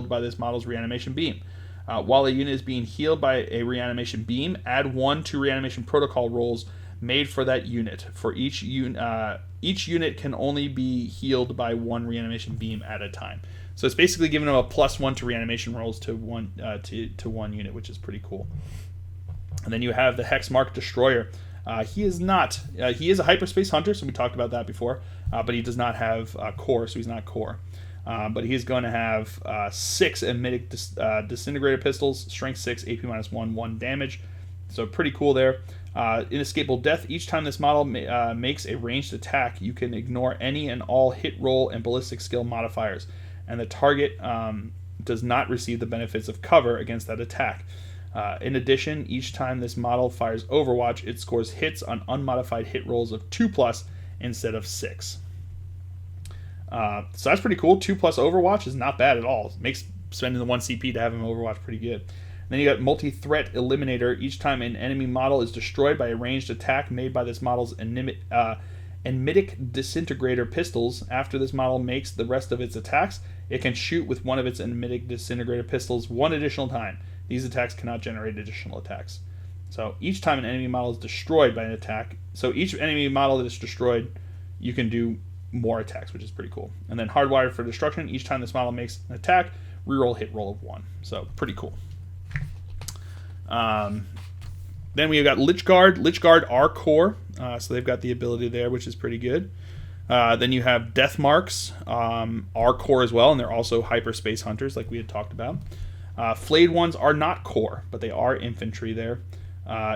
by this model's Reanimation Beam. While a unit is being healed by a Reanimation Beam, add 1 to Reanimation Protocol rolls made for that unit. For each unit can only be healed by 1 Reanimation Beam at a time. So it's basically giving them a +1 to reanimation rolls to one unit, which is pretty cool. And then you have the Hexmark Destroyer. He is a hyperspace hunter, so we talked about that before, but he does not have core, so he's not core. But he's going to have 6 Emetic Disintegrator Pistols, strength 6, AP minus 1, 1 damage. So pretty cool there. Inescapable Death. Each time this model makes a ranged attack, you can ignore any and all hit roll and ballistic skill modifiers, and the target does not receive the benefits of cover against that attack. In addition, each time this model fires Overwatch, it scores hits on unmodified hit rolls of 2+ instead of 6. So that's pretty cool. 2+ Overwatch is not bad at all. It makes spending the 1 CP to have him Overwatch pretty good. Then you got Multi-Threat Eliminator. Each time an enemy model is destroyed by a ranged attack made by this model's Emetic Disintegrator Pistols, after this model makes the rest of its attacks, it can shoot with one of its Emetic Disintegrator Pistols 1 additional time. These attacks cannot generate additional attacks. So each time an enemy model is destroyed by an attack, so each enemy model that is destroyed, you can do more attacks, which is pretty cool. And then Hardwired for Destruction. Each time this model makes an attack, reroll hit roll of 1. So pretty cool. Then we've got Lich-Guard. Lich-Guard are core, so they've got the ability there, which is pretty good. Then you have Death Marks, are core as well, and they're also hyperspace hunters, like we had talked about. Flayed Ones are not core, but they are infantry there.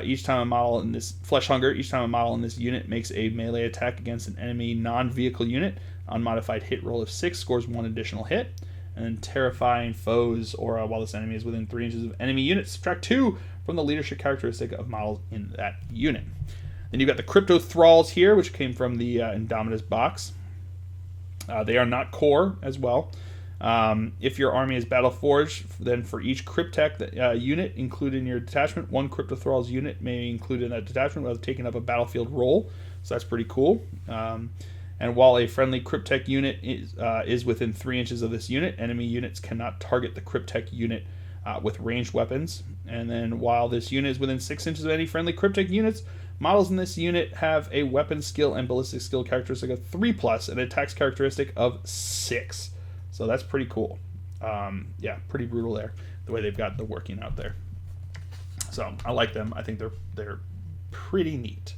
Each time a model in this Flesh Hunger, each time a model in this unit makes a melee attack against an enemy non-vehicle unit, unmodified hit roll of 6 scores 1 additional hit. And then Terrifying Foes, or while this enemy is within 3 inches of enemy unit, subtract 2 from the leadership characteristic of models in that unit. Then you've got the Crypto Thralls here, which came from the Indomitus box. They are not core as well. If your army is Battle Forged, then for each Cryptek unit included in your detachment, 1 Crypto Thralls unit may be included in that detachment without taking up a battlefield role. So that's pretty cool. And while a friendly Cryptek unit is within 3 inches of this unit, enemy units cannot target the Cryptek unit with ranged weapons. And then while this unit is within 6 inches of any friendly Cryptek units, models in this unit have a weapon skill and ballistic skill characteristic of 3+, and attacks characteristic of 6. So that's pretty cool. Yeah, pretty brutal there, the way they've got the working out there. So I like them. I think they're pretty neat.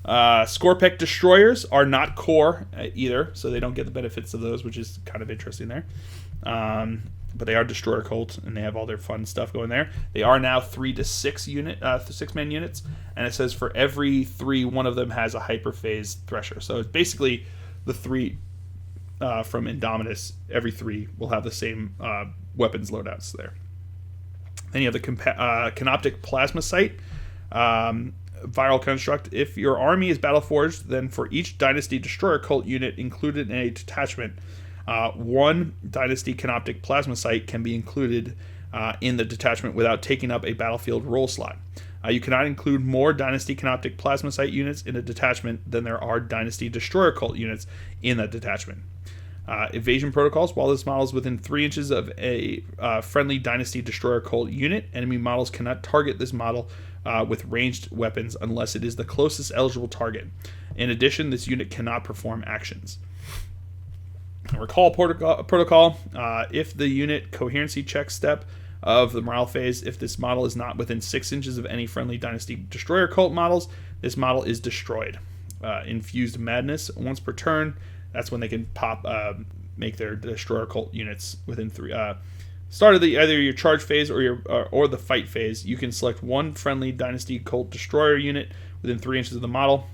Scorpek Destroyers are not core either, so they don't get the benefits of those, which is kind of interesting there. But they are Destroyer Cult, and they have all their fun stuff going there. They are now 3 to 6 6-man units, and it says for every 3, one of them has a Hyperphase Thresher. So it's basically the 3 from Indominus, every 3 will have the same weapons loadouts there. Then you have the Canoptic Plasma Sight. Viral construct. If your army is Battleforged, then for each Dynasty Destroyer Cult unit included in a detachment, 1 Dynasty Canoptic Plasma Sight can be included in the detachment without taking up a battlefield role slot. You cannot include more Dynasty Canoptic Plasma Sight units in a detachment than there are Dynasty Destroyer Cult units in that detachment. Evasion protocols. While this model is within 3 inches of a friendly Dynasty Destroyer Cult unit, enemy models cannot target this model with ranged weapons unless it is the closest eligible target. In addition, this unit cannot perform actions. Recall protocol. If the unit coherency check step of the morale phase, if this model is not within 6 inches of any friendly Dynasty Destroyer Cult models, this model is destroyed. Infused Madness. Once per turn, that's when they can make their Destroyer Cult units within 3. Start of either your charge phase or the fight phase, you can select 1 friendly Dynasty Cult Destroyer unit within 3 inches of the model.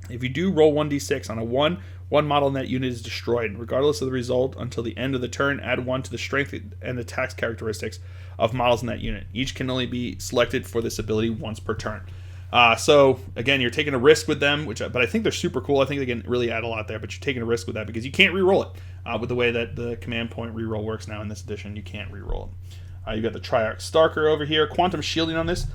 If you do, roll 1d6 on a 1. One model in that unit is destroyed, regardless of the result. Until the end of the turn, add 1 to the strength and attacks characteristics of models in that unit. Each can only be selected for this ability once per turn. So again, you're taking a risk with them, but I think they're super cool. I think they can really add a lot there, but you're taking a risk with that because you can't re-roll it. With the way that the command point reroll works now in this edition, you can't re-roll it. You got the Triarch Stalker over here. Quantum shielding on this.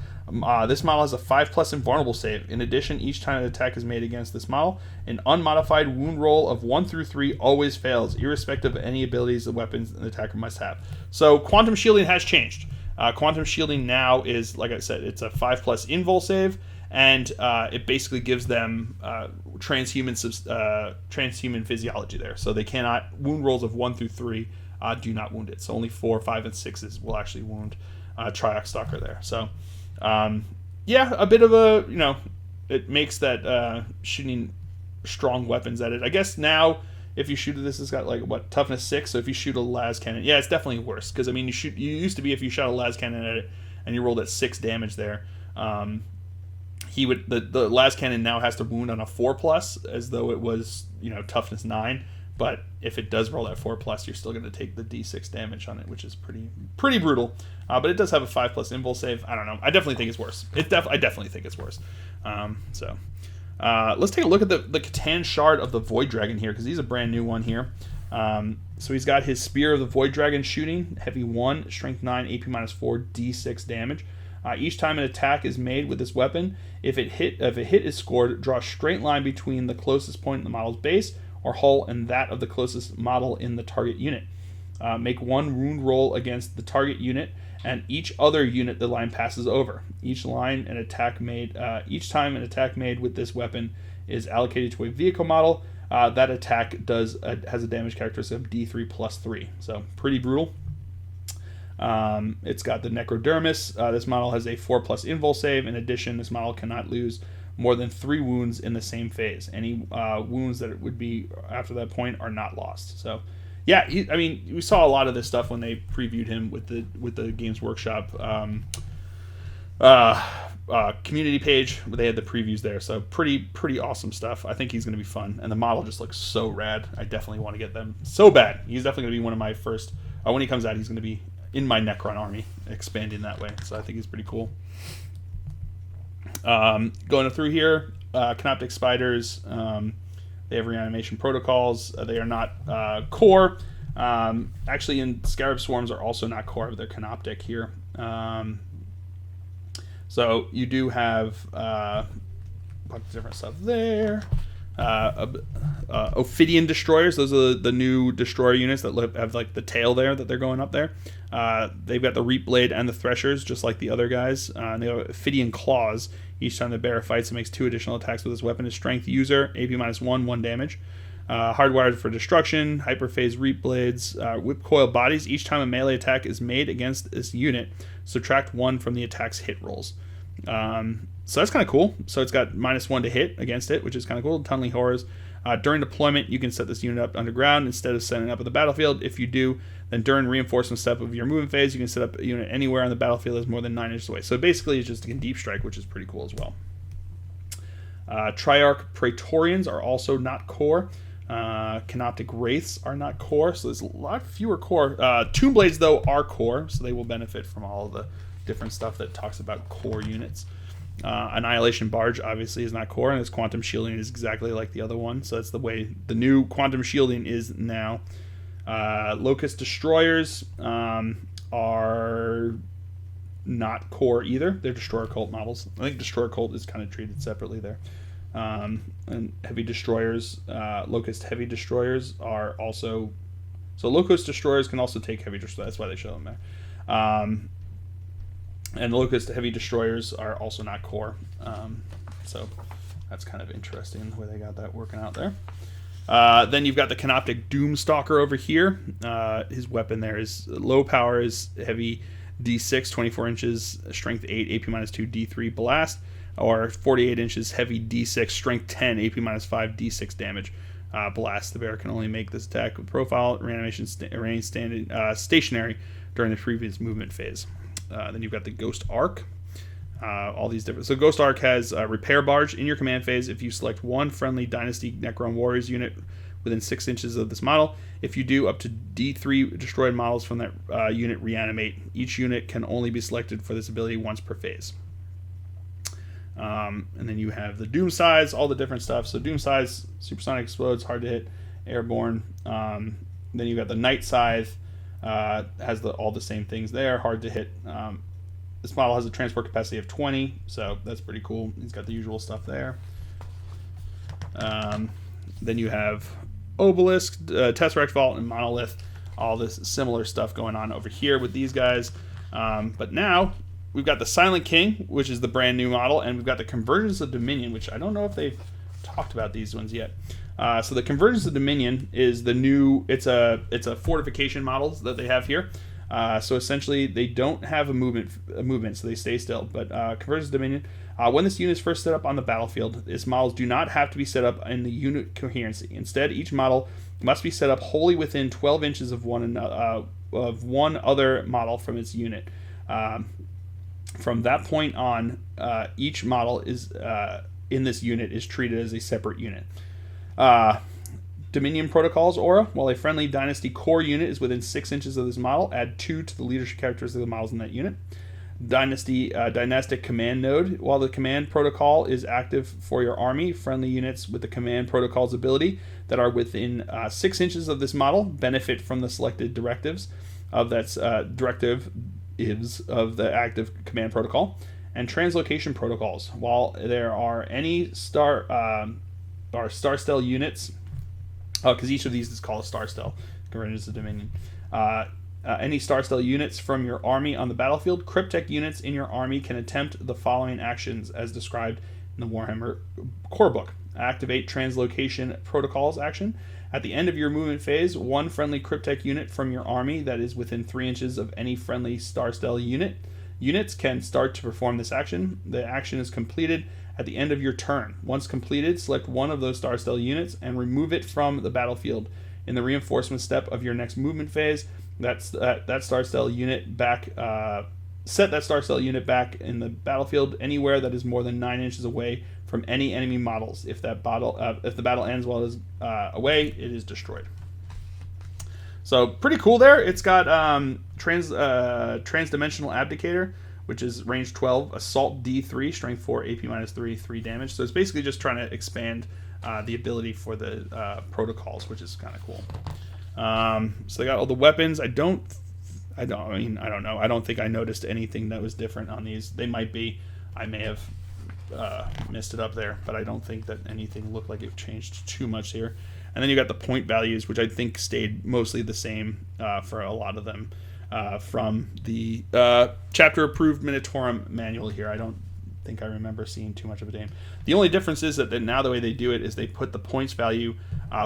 This model has a 5+ invulnerable save. In addition, each time an attack is made against this model, an unmodified wound roll of 1 through 3 always fails, irrespective of any abilities and weapons the attacker must have. So quantum shielding has changed. Quantum shielding now is, like I said, it's a 5+ invul save, and it basically gives them transhuman physiology there. So they cannot, wound rolls of 1 through 3 do not wound it. So only 4, 5, and 6s will actually wound Triarch Stalker there. So yeah, a bit of a, it makes that shooting strong weapons at it. I guess now if you shoot this, it's got toughness 6. So if you shoot a las cannon, yeah, it's definitely worse because I mean you used to be if you shot a las cannon at it and you rolled at 6 damage there, the las cannon now has to wound on a 4+ as though it was toughness 9. But if it does roll at 4+, you're still going to take the d6 damage on it, which is pretty brutal. But it does have a 5+ invul save. I don't know. I definitely think it's worse. I definitely think it's worse. Let's take a look at the C'tan Shard of the Void Dragon here, because he's a brand new one here. So he's got his Spear of the Void Dragon shooting, heavy 1, strength 9, AP -4, d6 damage. Each time an attack is made with this weapon, if a hit is scored, draw a straight line between the closest point in the model's base or hull and that of the closest model in the target unit. Make 1 wound roll against the target unit and each other unit the line passes over. Each time an attack made with this weapon is allocated to a vehicle model, that attack has a damage characteristic of D3+3. So pretty brutal. It's got the Necrodermis. This model has a 4+ invul save. In addition, this model cannot lose more than 3 wounds in the same phase. Any wounds that it would be after that point are not lost. So, yeah, we saw a lot of this stuff when they previewed him with the Games Workshop community page. They had the previews there, so pretty awesome stuff. I think he's going to be fun, and the model just looks so rad. I definitely want to get them so bad. He's definitely going to be one of my first. When he comes out, he's going to be in my Necron army, expanding that way. So I think he's pretty cool. Going through here, Canoptic Spiders, they have reanimation protocols. They are not core. Actually, in Scarab Swarms are also not core, but they're Canoptic here. So you do have a bunch of different stuff there. Ophidian Destroyers, those are the new destroyer units that have the tail there that they're going up there. They've got the Reap Blade and the Threshers, just like the other guys. And they have Ophidian Claws. Each time the bearer fights, it makes 2 additional attacks with this weapon. Is strength user, AP -1, 1 damage. Hardwired for destruction, Hyperphase Reap Blades, Whip Coil Bodies. Each time a melee attack is made against this unit, subtract 1 from the attack's hit rolls. So that's kind of cool. So it's got -1 to hit against it, which is kind of cool. Tunneling Horrors. During deployment, you can set this unit up underground instead of setting it up at the battlefield. If you do, then during reinforcement step of your movement phase, you can set up a unit anywhere on the battlefield that's more than 9 inches away. So basically, it's just a deep strike, which is pretty cool as well. Triarch Praetorians are also not core. Canoptic Wraiths are not core, so there's a lot fewer core. Tomb Blades, though, are core, so they will benefit from all the different stuff that talks about core units. Annihilation Barge, obviously, is not core, and its Quantum Shielding is exactly like the other one, so that's the way the new Quantum Shielding is now. Locust Destroyers are not core either. They're Destroyer Cult models. I think Destroyer Cult is kind of treated separately there. And Heavy Destroyers, Locust Heavy Destroyers are also... So Locust Destroyers can also take Heavy Destroyers. That's why they show them there. And Locust Heavy Destroyers are also not core. So that's kind of interesting the way they got that working out there. Then you've got the Canoptic Doomstalker over here. His weapon there is low power, is heavy D6, 24 inches, strength 8, AP minus 2, D3 blast, or 48 inches, heavy D6, strength 10, AP minus 5, D6 damage blast. The bear can only make this attack with profile, reanimation, remain stationary during the previous movement phase. Then you've got the Ghost Arc. All these different. So Ghost Arc has Repair Barge in your command phase. If you select one friendly Dynasty Necron Warriors unit within 6 inches of this model, if you do, up to D3 destroyed models from that unit reanimate. Each unit can only be selected for this ability once per phase. And then you have the Doom Size, all the different stuff. So Doom Size, Supersonic Explodes, hard to hit, airborne. Then you've got the Night Scythe, has all the same things there, hard to hit. This model has a transport capacity of 20, so that's pretty cool. He's got the usual stuff there. Then you have Obelisk, Tesseract Vault, and Monolith. All this similar stuff going on over here with these guys. But now we've got the Silent King, which is the brand new model, and we've got the Convergence of Dominion, which I don't know if they've talked about these ones yet. So the Convergence of Dominion is the new. It's a fortification model that they have here. So essentially, they don't have a movement, so they stay still. But Convergence of Dominion, when this unit is first set up on the battlefield, its models do not have to be set up in the unit coherency. Instead, each model must be set up wholly within 12 inches of one other model from its unit. From that point on, each model is in this unit is treated as a separate unit. Dominion Protocols Aura. While a friendly Dynasty core unit is within 6 inches of this model, add 2 to the leadership characteristics of the models in that unit. Dynastic Command Node. While the Command Protocol is active for your army, friendly units with the Command Protocol's ability that are within 6 inches of this model benefit from the selected directives of that of the active Command Protocol. And Translocation Protocols. While there are any Star Stell units, because each of these is called a Star Stell, Convergence of Dominion. Any Star Stell units from your army on the battlefield, Cryptek units in your army can attempt the following actions as described in the Warhammer Core Book. Activate Translocation Protocols action. At the end of your movement phase, one friendly Cryptek unit from your army that is within 3 inches of any friendly Star Stell units can start to perform this action. The action is completed at the end of your turn. Once completed, select one of those Star Stell units and remove it from the battlefield. In the reinforcement step of your next movement phase, that Star Stell unit back. Set that Star Stell unit back in the battlefield anywhere that is more than 9 inches away from any enemy models. If the battle ends while it is away, it is destroyed. So pretty cool there. It's got Transdimensional Abdicator, which is range 12, Assault D3, Strength 4, AP minus 3, 3 damage. So it's basically just trying to expand the ability for the protocols, which is kind of cool. So they got all the weapons. I don't know. I don't think I noticed anything that was different on these. They might be. I may have missed it up there, but I don't think that anything looked like it changed too much here. And then you got the point values, which I think stayed mostly the same for a lot of them. From the chapter approved Minotaurum manual here. I don't think I remember seeing too much of a name. The only difference is that now the way they do it is they put the points value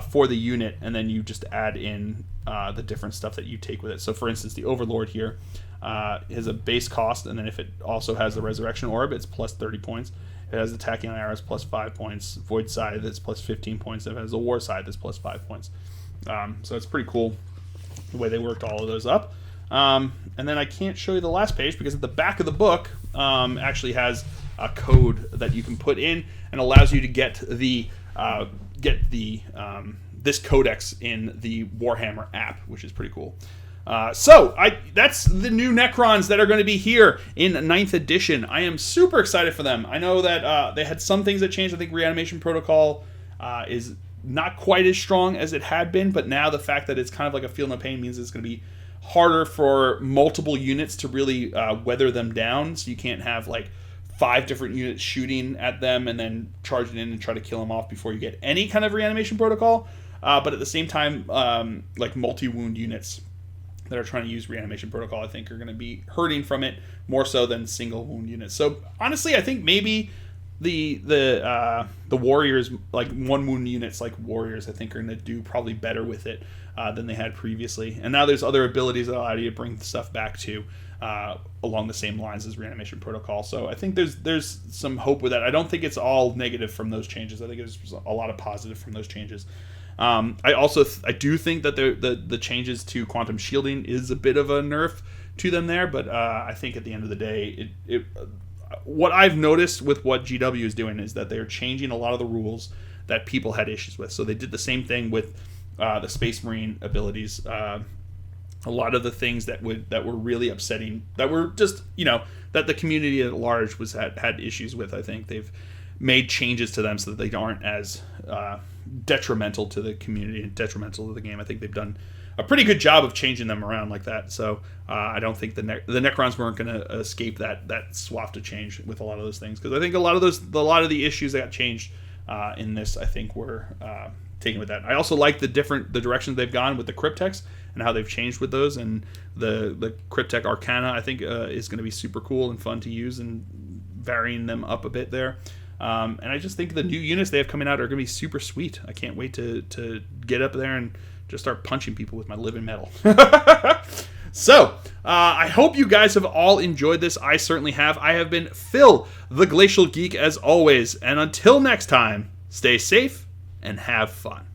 for the unit, and then you just add in the different stuff that you take with it. So for instance, the Overlord here has a base cost, and then if it also has the Resurrection Orb, it's plus 30 points. If it has attacking arrows, plus 5 points. Void Scythe, that's plus 15 points. If it has a War Scythe, that's plus 5 points. So it's pretty cool the way they worked all of those up. And then I can't show you the last page because at the back of the book actually has a code that you can put in and allows you to get the this codex in the Warhammer app, which is pretty cool. So that's the new Necrons that are going to be here in 9th edition. I am super excited for them. I know that they had some things that changed. I think reanimation protocol is not quite as strong as it had been, but now the fact that it's kind of like a feel no pain means it's going to be harder for multiple units to really weather them down. So you can't have like 5 different units shooting at them and then charging in and try to kill them off before you get any kind of reanimation protocol. But at the same time, like multi-wound units that are trying to use reanimation protocol, I think, are going to be hurting from it more so than single wound units. So honestly, I think maybe the warriors, like 1 wound units like warriors, I think are going to do probably better with it than they had previously. And now there's other abilities that allow you to bring stuff back to along the same lines as reanimation protocol. So I think there's some hope with that. I don't think it's all negative from those changes. I think there's a lot of positive from those changes. I do think that the changes to quantum shielding is a bit of a nerf to them there, but I think at the end of the day, what I've noticed with what GW is doing is that they're changing a lot of the rules that people had issues with. So they did the same thing with the Space Marine abilities. A lot of the things that were really upsetting, that were just, that the community at large had issues with, I think they've made changes to them so that they aren't as detrimental to the community and detrimental to the game. I think they've done a pretty good job of changing them around like that. So I don't think the Necrons weren't going to escape that swath of change with a lot of those things, because I think a lot of the issues that got changed in this, I think, were taken with that. I also like the directions they've gone with the Crypteks and how they've changed with those, and the Cryptek Arcana, I think, is going to be super cool and fun to use, and varying them up a bit there. And I just think the new units they have coming out are going to be super sweet. I can't wait to get up there and just start punching people with my living metal. So, I hope you guys have all enjoyed this. I certainly have. I have been Phil, the Glacial Geek, as always. And until next time, stay safe and have fun.